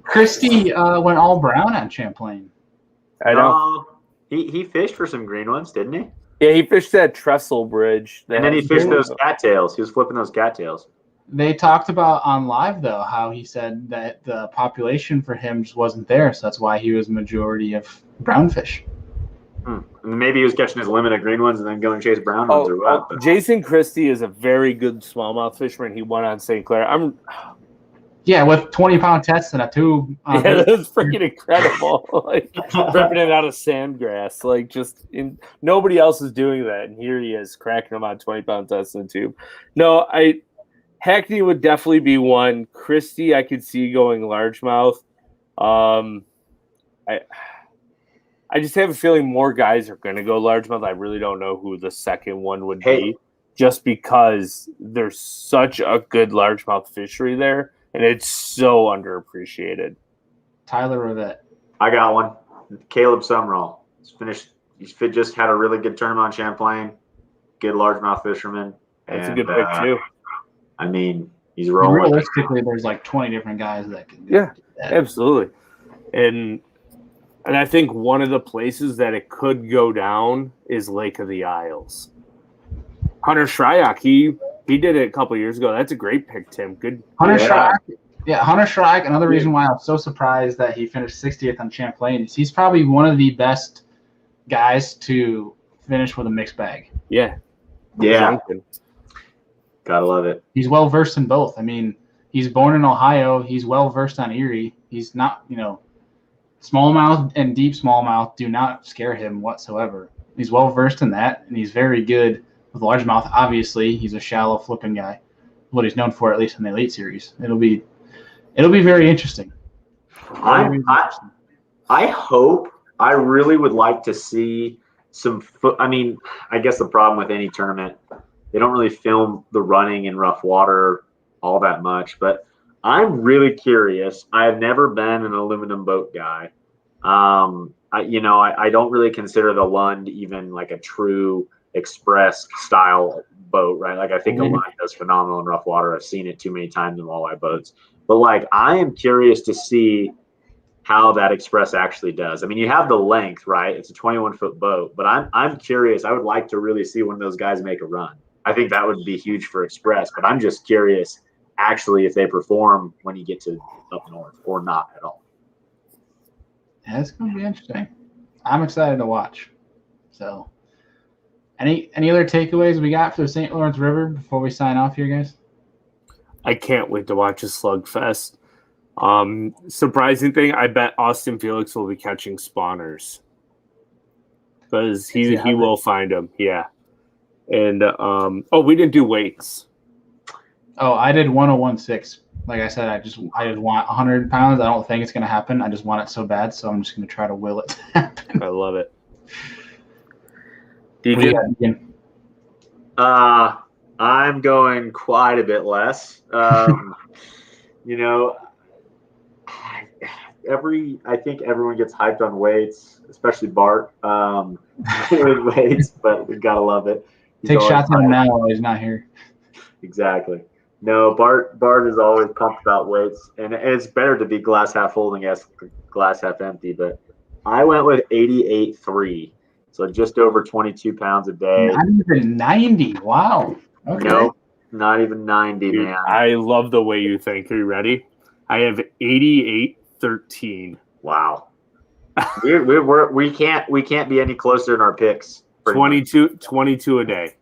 Christie went all brown on Champlain. I know. He fished for some green ones, didn't he? Yeah, he fished that trestle bridge. And then he fished those cattails. He was flipping those cattails. They talked about on live, though, how he said that the population for him just wasn't there, so that's why he was majority of brownfish. And maybe he was catching his limit of green ones and then going chase brown ones or what. Jason Christie is a very good smallmouth fisherman. He won on St. Clair. Yeah, with 20-pound tests and a tube. Yeah, that's freaking incredible. Ripping it out of sandgrass. Nobody else is doing that, and here he is cracking them on 20-pound tests in a tube. No, Hackney would definitely be one. Christie, I could see going largemouth. I just have a feeling more guys are going to go largemouth. I really don't know who the second one would be, just because there's such a good largemouth fishery there, and it's so underappreciated. Tyler Rivette. I got one. Caleb Sumrall. He's just had a really good tournament on Champlain. Good largemouth fisherman. That's a good pick too. He's rolling. Realistically, there's 20 different guys that can do that. Absolutely. And I think one of the places that it could go down is Lake of the Isles. Hunter Shryock, he did it a couple years ago. That's a great pick, Tim. Good. Hunter Shryock. Another reason why I'm so surprised that he finished 60th on Champlain is he's probably one of the best guys to finish with a mixed bag. Yeah. Gotta love it. He's well versed in both. I mean, he's born in Ohio. He's well versed on Erie. He's not, smallmouth and deep smallmouth do not scare him whatsoever. He's well versed in that, and he's very good with largemouth. Obviously, he's a shallow flipping guy. What he's known for, at least in the Elite series. It'll be very interesting. I hope. I really would like to see some. I mean, I guess the problem with any tournament, they don't really film the running in rough water all that much. But I'm really curious. I have never been an aluminum boat guy. I don't really consider the Lund even like a true express style boat, right? Like I think a Lund does phenomenal in rough water. I've seen it too many times in walleye boats. But like I am curious to see how that express actually does. I mean, you have the length, right? It's a 21-foot boat, but I'm curious. I would like to really see one of those guys make a run. I think that would be huge for express, but I'm just curious actually if they perform when you get to up north or not at all. Yeah, it's going to be interesting. I'm excited to watch. So, any other takeaways we got for the St. Lawrence River before we sign off here, guys? I can't wait to watch a slugfest. Surprising thing, I bet Austin Felix will be catching spawners because he will find them. Yeah, and we didn't do weights. Oh, I did 101.6. Like I said, I just want 100 pounds. I don't think it's going to happen. I just want it so bad, so I'm just going to try to will it to happen. I love it. Deacon? I'm going quite a bit less. I think everyone gets hyped on weights, especially Bart with weights, but we gotta love it. Take shots at him now while he's not here. Exactly. No, Bart is always pumped about weights, and it's better to be glass half full than glass half empty. But I went with 88.3, so just over 22 pounds a day. Not even 90. Wow. Okay. No, not even 90, Dude, man. I love the way you think. Are you ready? I have 88.13. Wow. we can't be any closer in our picks. 22 a day.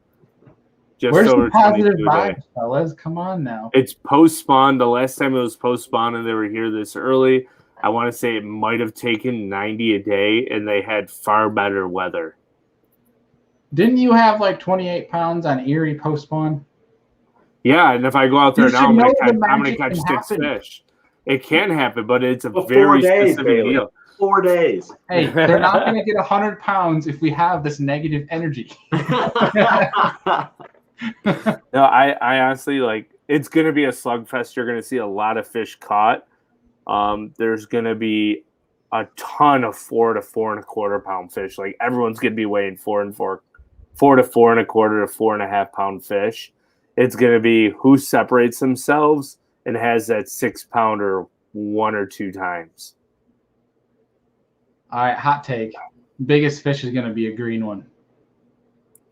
Just Where's over the positive 22 a day. vibes, fellas? Come on now. It's post-spawn. The last time it was post-spawn and they were here this early, I want to say it might have taken 90 a day, and they had far better weather. Didn't you have like 28 pounds on Erie post-spawn? Yeah, and if I go out there now, I'm going to catch 6 happen. fish. It can happen, but it's a Well, very 4 days, specific Bailey. deal. 4 days. Hey, they're not going to get 100 pounds if we have this negative energy. No, I honestly it's going to be a slugfest. You're going to see a lot of fish caught. There's going to be a ton of 4 to 4.25 pound fish. Like everyone's going to be weighing 4 to 4.25 to 4.5 pound fish. It's going to be who separates themselves and has that 6 pounder 1 or 2 times. All right, hot take. Biggest fish is going to be a green one.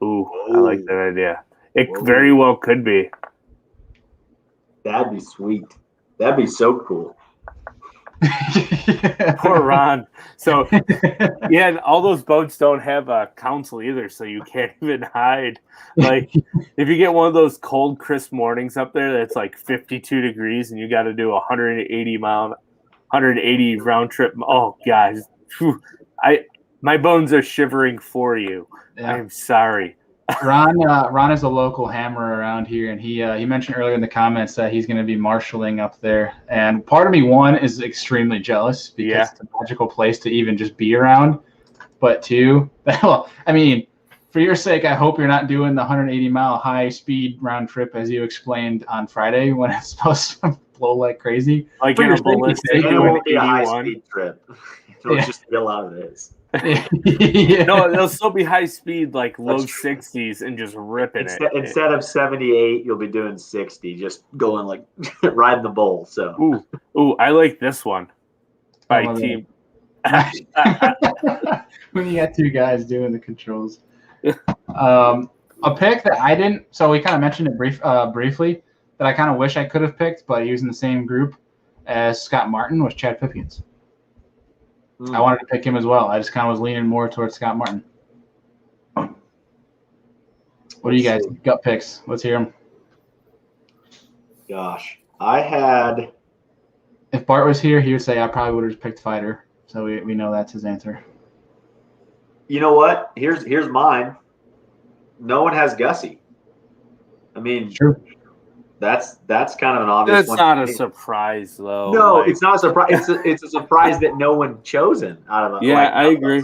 Ooh, I like that idea. It very well could be. That'd be sweet. That'd be so cool. Poor Ron. So, yeah, and all those boats don't have a console either, so you can't even hide. Like, if you get one of those cold, crisp mornings up there that's like 52 degrees and you got to do 180 round trip. Oh, guys. My bones are shivering for you. Yeah. I'm sorry. Ron is a local hammer around here, and he mentioned earlier in the comments that he's going to be marshalling up there. And part of me, one, is extremely jealous because it's a magical place to even just be around. But two, well, I mean, for your sake, I hope you're not doing the 180-mile high-speed round trip as you explained on Friday when it's supposed to blow like crazy. Like for in a ballistic, it won't be a high-speed trip. It'll just be a lot of this. Yeah. No, they'll still be high speed, like low 60s, and just ripping it. Instead of 78, you'll be doing 60, just going like riding the bull. So, ooh, I like this one by team. When you got 2 guys doing the controls. A pick that I didn't. So we kind of mentioned it briefly that I kind of wish I could have picked, but he was in the same group as Scott Martin was Chad Pipkins. I wanted to pick him as well. I just kind of was leaning more towards Scott Martin. What do you guys gut picks? Let's hear them. Gosh, I had. If Bart was here, he would say I probably would have picked fighter. So we know that's his answer. You know what? Here's mine. No one has Gussie. I mean, True. That's kind of an obvious That's one. not a surprise, though. No, it's not a surprise. It's a surprise that no one chosen out of it. Yeah, I agree.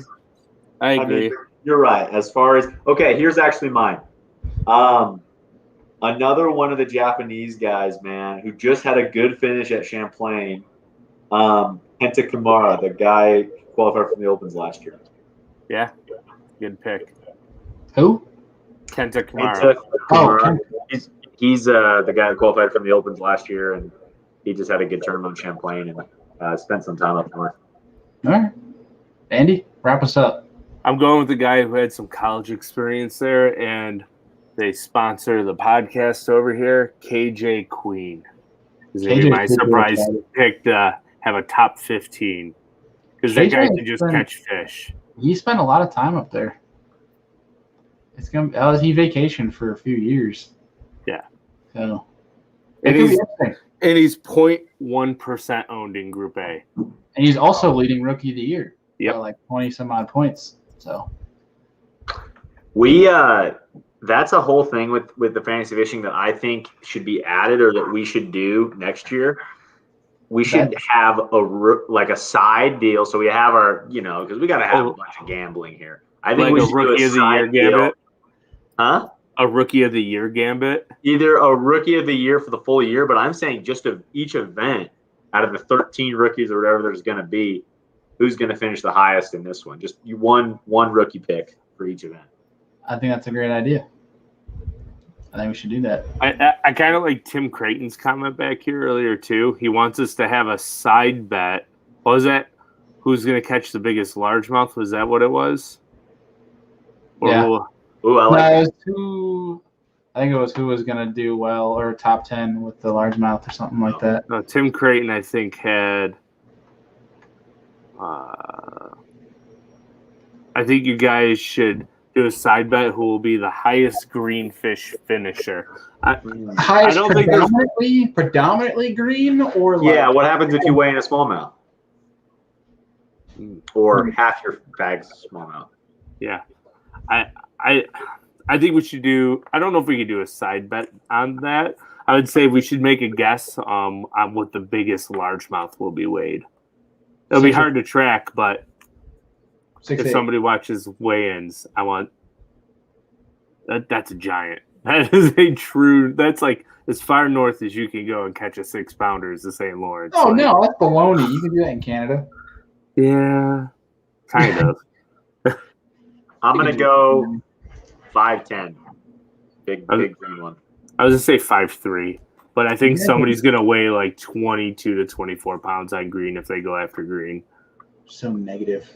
I agree. mean, you're right. As far as here's actually mine. Another one of the Japanese guys, man, who just had a good finish at Champlain. Kenta Kimura, the guy qualified for the Opens last year. Yeah, good pick. Who? Kenta Kimura. Oh, He's the guy that qualified from the Opens last year, and he just had a good tournament in Champlain and spent some time up north. all right. Andy, wrap us up. I'm going with the guy who had some college experience there, and they sponsor the podcast over here, KJ Queen. Is going to be my surprise pick to have a top 15. Because that guy can just catch fish. He spent a lot of time up there. He vacationed for a few years. Yeah. So and he's 0.1% owned in Group A. And he's also leading Rookie of the Year. Yep. Like 20 some odd points. So that's a whole thing with the fantasy fishing that I think should be added or that we should do next year. We should have a side deal. So we have our, because we got to have a bunch of gambling here. I think we should do a side deal. Huh? A Rookie of the Year gambit? Either a Rookie of the Year for the full year, but I'm saying just of each event, out of the 13 rookies or whatever there's going to be, who's going to finish the highest in this one? Just one rookie pick for each event. I think that's a great idea. I think we should do that. I kind of like Tim Creighton's comment back here earlier, too. He wants us to have a side bet. What was that? Who's going to catch the biggest largemouth? Was that what it was? Yeah. Ooh, I like that. It was I think it was who was going to do well or top 10 with the largemouth or something like that. No, Tim Creighton, I think, had I think you guys should do a side bet who will be the highest green fish finisher. Highest predominantly green or what happens if you weigh in a smallmouth? Or half your bag's smallmouth. Yeah. I think we should do – I don't know if we could do a side bet on that. I would say we should make a guess on what the biggest largemouth will be weighed. It'll be hard to track, but if somebody watches weigh-ins, I want – that's a giant. That is a true – that's like as far north as you can go and catch a 6-pounder is the St. Lawrence. Oh, no, that's baloney. You can do that in Canada. Yeah, kind of. I'm going to go 5'10". Big green one. I was going to say 5'3", but I think somebody's going to weigh like 22 to 24 pounds on green if they go after green. So negative.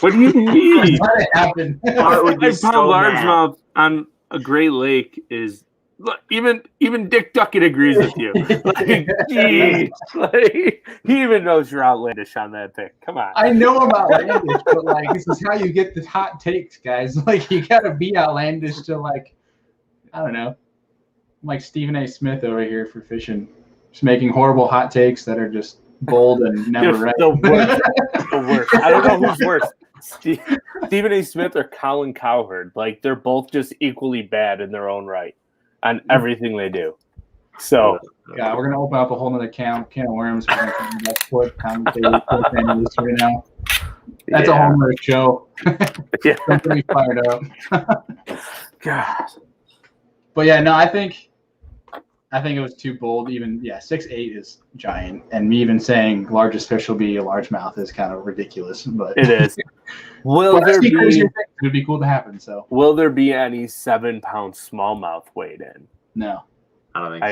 What do you mean? What happened? 5-pound largemouth on a Great Lake is look, even Dick Duckett agrees with you. Like, geez, like, he even knows you're outlandish on that pick. Come on. I know I'm outlandish, but like this is how you get the hot takes, guys. Like you gotta be outlandish to like, I don't know, I'm like Stephen A. Smith over here for fishing, just making horrible hot takes that are just bold and never right. The worst. I don't know who's worse. Stephen A. Smith or Colin Cowherd. Like they're both just equally bad in their own right on everything they do. So yeah, we're gonna open up a whole nother can of worms. We're gonna talk about sport commentary right now. That's a whole nother show. Yeah, I'm pretty fired up. God. But yeah, no, I think it was too bold. Even 6'8" is giant, and me even saying largest fish will be a largemouth is kind of ridiculous. But it is. It would be cool to happen. So, will there be any 7-pound smallmouth weighed in? No, I don't think so.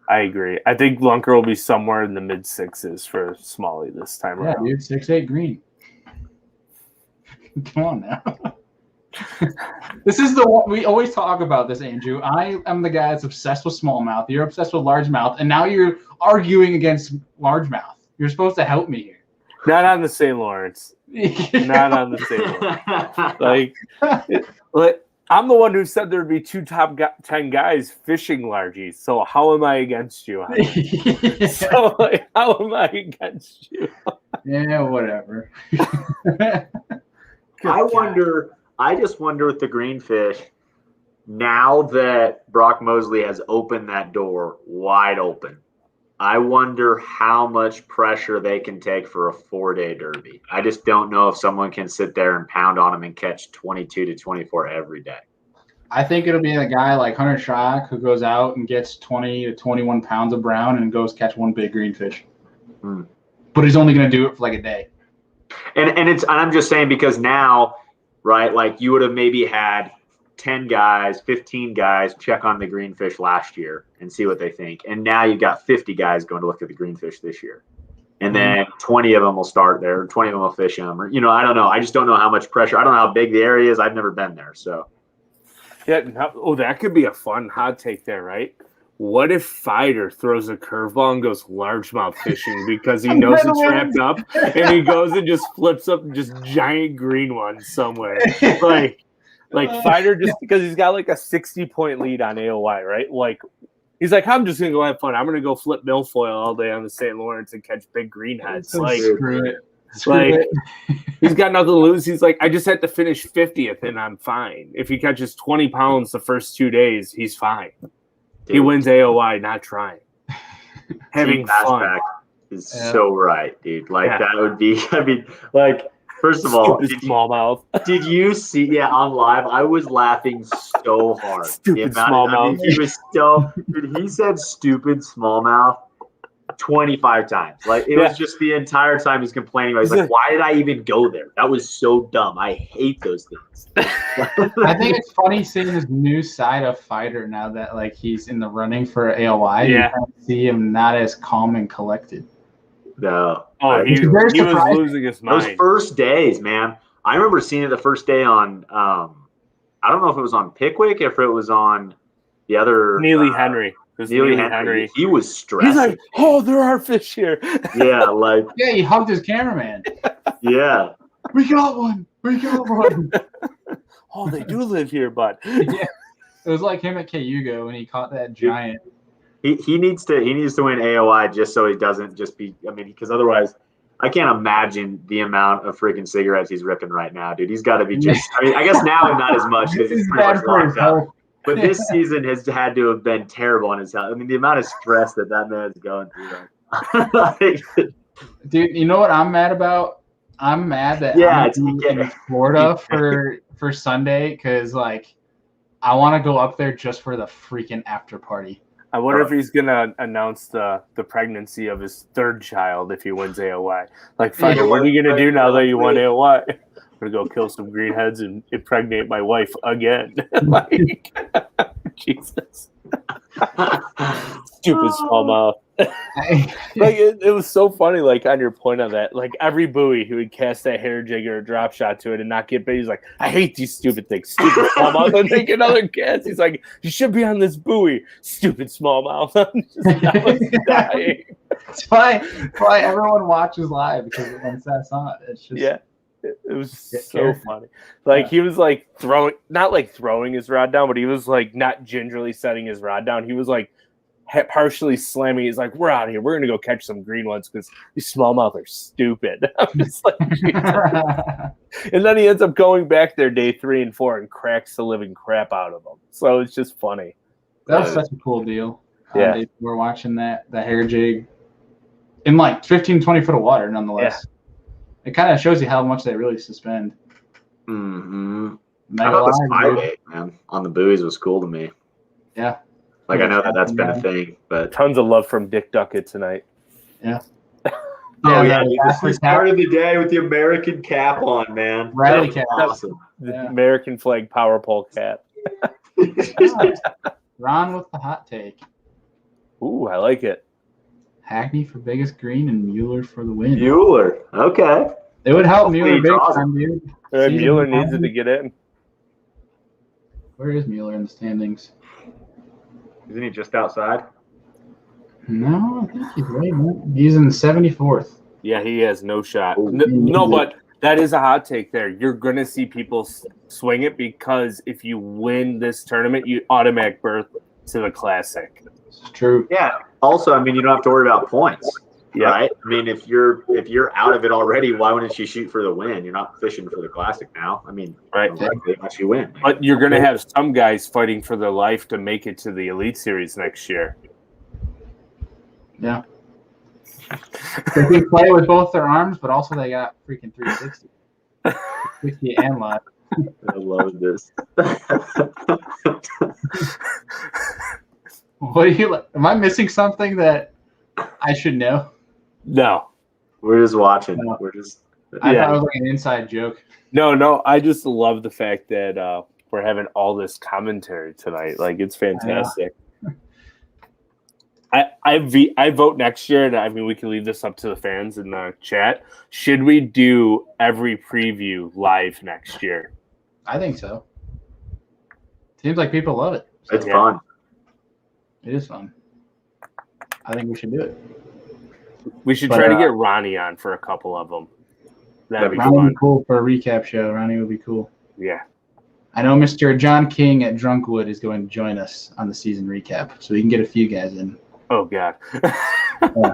I agree. I think lunker will be somewhere in the mid-6s for Smalley this time around. Yeah, dude, 6'8" green. Come on now. This is the one we always talk about this, Andrew. I am the guy that's obsessed with smallmouth. You're obsessed with largemouth, and now you're arguing against largemouth. You're supposed to help me here. Not on the St. Lawrence. Not on the St. Lawrence. I'm the one who said there'd be 2 top 10 guys fishing largies. So how am I against you? So how am I against you? Yeah, whatever. I just wonder with the greenfish, now that Brock Mosley has opened that door wide open, I wonder how much pressure they can take for a 4-day derby. I just don't know if someone can sit there and pound on them and catch 22 to 24 every day. I think it'll be a guy like Hunter Schock who goes out and gets 20 to 21 pounds of brown and goes catch one big greenfish. But he's only going to do it for like a day. And I'm just saying because now, right, like you would have maybe had 10 guys, 15 guys check on the greenfish last year and see what they think. And now you've got 50 guys going to look at the greenfish this year. And then 20 of them will start there, 20 of them will fish them. Or, I don't know. I just don't know how much pressure. I don't know how big the area is. I've never been there. So, yeah. That could be a fun hot take there, right? What if Fighter throws a curveball and goes largemouth fishing because he knows it's wrapped up and he goes and just flips up just giant green ones somewhere? Like Fighter, just because he's got like a 60-point lead on AOY, right? Like he's like, I'm just gonna go have fun. I'm gonna go flip milfoil all day on the St. Lawrence and catch big greenheads. Like, Screw it. He's got nothing to lose. He's like, I just had to finish 50th and I'm fine. If he catches 20 pounds the first 2 days, he's fine. Dude. He wins AOY, not trying. Having fun is so right, dude. Like that would be. I mean, like. First of all, smallmouth. Did you see? Yeah, on live, I was laughing so hard. Stupid smallmouth. He was so. Dude, he said "stupid smallmouth" 25 times. Like it was just the entire time he's complaining. He's like, "Why did I even go there? That was so dumb. I hate those things." I think it's funny seeing this new side of Fighter now that like he's in the running for AOY. Yeah, you see him not as calm and collected. No. Oh, he was losing his mind. Those first days, man. I remember seeing it the first day on, I don't know if it was on Pickwick, if it was on the other. Neely Henry. Neely Henry. He was stressed. He's like, oh, there are fish here. Yeah, like. Yeah, he hugged his cameraman. Yeah. We got one. Oh, they do live here, bud. Yeah. It was like him at Cayuga when he caught that giant. He needs to win AOI just so he doesn't just be. I mean, because otherwise, I can't imagine the amount of freaking cigarettes he's ripping right now, dude. He's got to be just. I mean, I guess now not as much because he's pretty much locked up. But this season has had to have been terrible on his health. I mean, the amount of stress that man's going through. Dude, you know what I'm mad about? I'm mad that I'm in Florida for Sunday because like I want to go up there just for the freaking after party. I wonder if he's gonna announce the pregnancy of his 3rd child if he wins AOY. Like, Fighter, what are you gonna do now that you won AOY? I'm gonna go kill some greenheads and impregnate my wife again. Like, Jesus, stupid smallmouth. Like it was so funny. Like on your point on that, like every buoy who would cast that hair jig or a drop shot to it and not get bait, he's like, I hate these stupid things. Stupid smallmouth. And take another cast. He's like, you should be on this buoy. Stupid smallmouth. I was dying. It's why everyone watches live because once that's on, it's just It was so funny. Like he was like not like throwing his rod down, but he was like not gingerly setting his rod down. He was like partially slamming. He's like, we're out of here. We're going to go catch some green ones because these smallmouth are stupid. I'm just like, and then he ends up going back there day 3 and 4 and cracks the living crap out of them. So it's just funny. That was such a cool deal. Yeah. We're watching the hair jig in like 15, 20 foot of water nonetheless. Yeah. It kind of shows you how much they really suspend. Mm-hmm. I thought this 5-8, man, on the buoys was cool to me. Yeah. Like, I know that's been a thing, but tons of love from Dick Duckett tonight. Yeah. He started the day with the American cap on, man. Rally cap. Awesome. The American flag power pole cap. Ron with the hot take. Ooh, I like it. Hackney for biggest green and Mueller for the win. Mueller. Okay. It would help Mueller big time, dude. Mueller needs it to get in. Where is Mueller in the standings? Isn't he just outside? No, I think he's right. Man. He's in 74th. Yeah, he has no shot. No, but That is a hot take there. You're going to see people swing it because if you win this tournament, you automatic berth to the Classic. It's true. Yeah. Also, I mean, you don't have to worry about points, right? I mean, if you're out of it already, why wouldn't you shoot for the win? You're not fishing for the Classic now. I mean, right? Unless you win. But you're going to have some guys fighting for their life to make it to the Elite Series next year. Yeah. They can play with both their arms, but also they got freaking 360. 60 and live. I love this. What do you like? Am I missing something that I should know? No. We're just watching. No. I thought it was like an inside joke. No. I just love the fact that we're having all this commentary tonight. Like, it's fantastic. I vote next year, and I mean, we can leave this up to the fans in the chat. Should we do every preview live next year? I think so. Seems like people love it. So. It's fun. It is fun. I think we should do it. We should try to get Ronnie on for a couple of them. That'd be Ronnie would be cool for a recap show. Ronnie would be cool. Yeah. I know Mr. John King at Drunkwood is going to join us on the season recap, so we can get a few guys in. Oh, God. Yeah.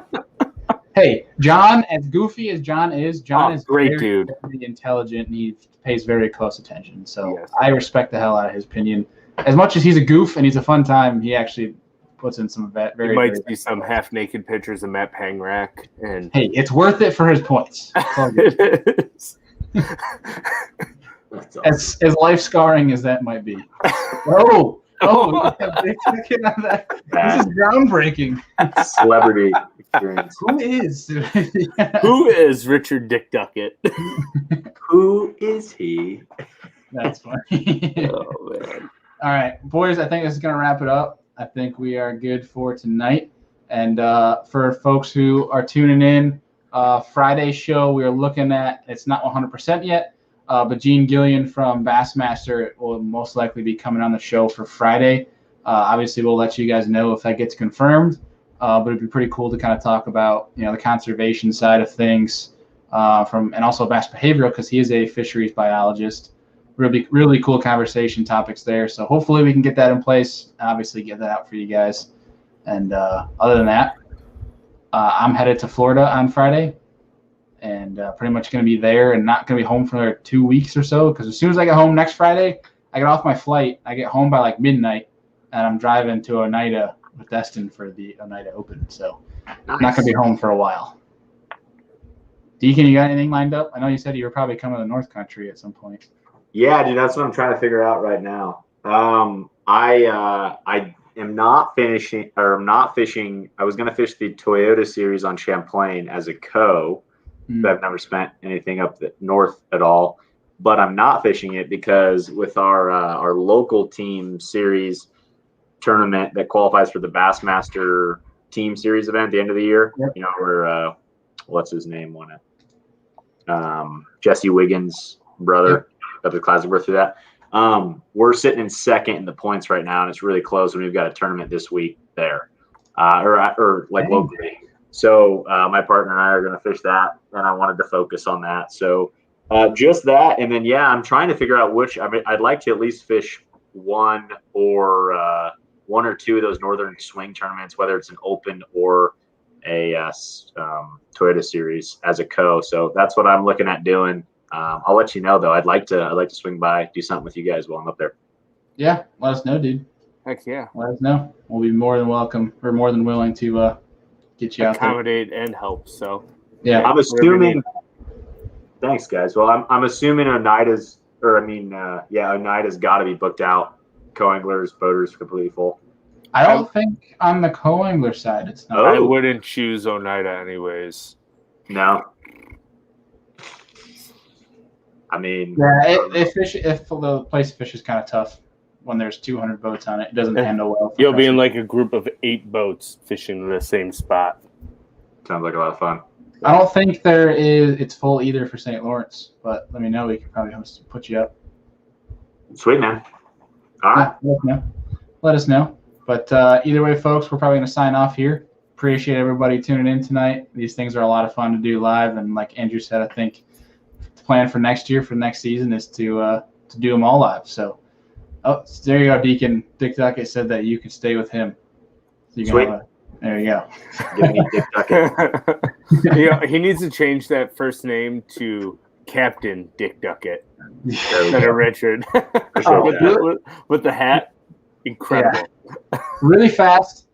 Hey, John, as goofy as John is great dude. Very intelligent, and he pays very close attention. So yes. I respect the hell out of his opinion. As much as he's a goof and he's a fun time, he actually puts in some very. You might see some half-naked pictures of Matt Pangrack. And hey, it's worth it for his points. It is. As life scarring as that might be. Big second on that. This is groundbreaking. Celebrity experience. Who is Richard Dick Duckett? Who is he? That's funny. Oh, man. All right, boys, I think this is going to wrap it up. I think we are good for tonight. And for folks who are tuning in, Friday's show, we are looking at, it's not 100% yet, but Gene Gillian from Bassmaster will most likely be coming on the show for Friday. Obviously, we'll let you guys know if that gets confirmed, but it'd be pretty cool to kind of talk about, the conservation side of things and also bass behavioral, because he is a fisheries biologist. Really cool conversation topics there. So hopefully we can get that in place. Obviously, get that out for you guys. And other than that, I'm headed to Florida on Friday. And pretty much going to be there and not going to be home for 2 weeks or so. Because as soon as I get home next Friday, I get off my flight. I get home by like midnight, and I'm driving to Oneida with Destin for the Oneida Open. So nice. I'm not going to be home for a while. Deacon, you got anything lined up? I know you said you were probably coming to the North Country at some point. Yeah, dude, that's what I'm trying to figure out right now. I am not fishing. I was going to fish the Toyota Series on Champlain as a co. I've never spent anything up the north at all, but I'm not fishing it because with our local team series tournament that qualifies for the Bassmaster Team Series event at the end of the year, where what's his name won it? Jesse Wiggins' brother of the Classic birth through that. We're sitting in second in the points right now, and it's really close. And we've got a tournament this week there, or locally. So my partner and I are going to fish that, and I wanted to focus on that. So just that, and then I'm trying to figure out which. I mean, I'd like to at least fish one or two of those Northern Swing tournaments, whether it's an Open or a Toyota Series as a co. So that's what I'm looking at doing. I'll let you know though. I'd like to swing by, do something with you guys while I'm up there. Yeah, let us know, dude. Heck yeah, let us know. We'll be more than welcome. We're more than willing to get you out there. Accommodate and help. So yeah, I'm assuming. Thanks, guys. Well, I'm assuming Oneida's got to be booked out. Co-anglers, boaters completely full. I don't think on the co-angler side it's not. I wouldn't choose Oneida anyways. No. I mean, if the place fish is kind of tough when there's 200 boats on it. It doesn't handle well. You'll be in like a group of 8 boats fishing in the same spot. Sounds like a lot of fun. I don't think it's full either for St. Lawrence, but let me know. We could probably put you up. Sweet, man. All right. Let us know. But either way, folks, we're probably going to sign off here. Appreciate everybody tuning in tonight. These things are a lot of fun to do live. And like Andrew said, I think the plan for next year, for next season, is to do them all live. So, there you go, Deacon. Dick Duckett said that you could stay with him. So Sweet. There you go. Give me Dick Duckett. He needs to change that first name to Captain Dick Duckett There instead of Richard. With the hat. Incredible. Yeah. Really fast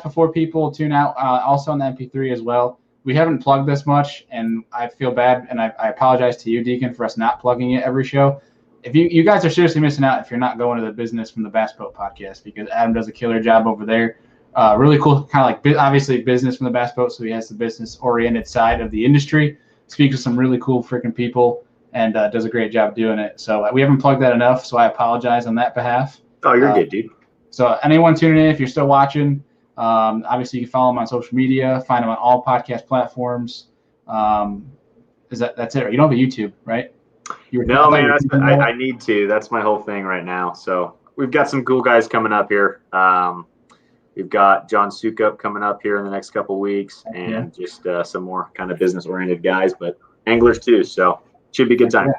before people tune out. Also on the MP3 as well. We haven't plugged this much, and I feel bad, and I apologize to you, Deacon, for us not plugging it every show. If you guys are seriously missing out if you're not going to the Business from the Bass Boat podcast, because Adam does a killer job over there. Really cool, kind of like obviously business from the Bass Boat, so he has the business-oriented side of the industry. Speaks to some really cool freaking people, and does a great job doing it. So we haven't plugged that enough, so I apologize on that behalf. Oh, you're good, dude. So anyone tuning in, if you're still watching, obviously you can follow him on social media, find him on all podcast platforms. That's it? You don't have a YouTube, right? No, man, I need to. That's my whole thing right now. So we've got some cool guys coming up here. We've got John Sukup coming up here in the next couple weeks, and just some more kind of business-oriented guys, but anglers too. So should be a good time.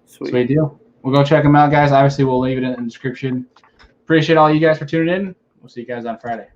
Sweet deal. We'll go check them out, guys. Obviously, we'll leave it in the description. Appreciate all you guys for tuning in. We'll see you guys on Friday.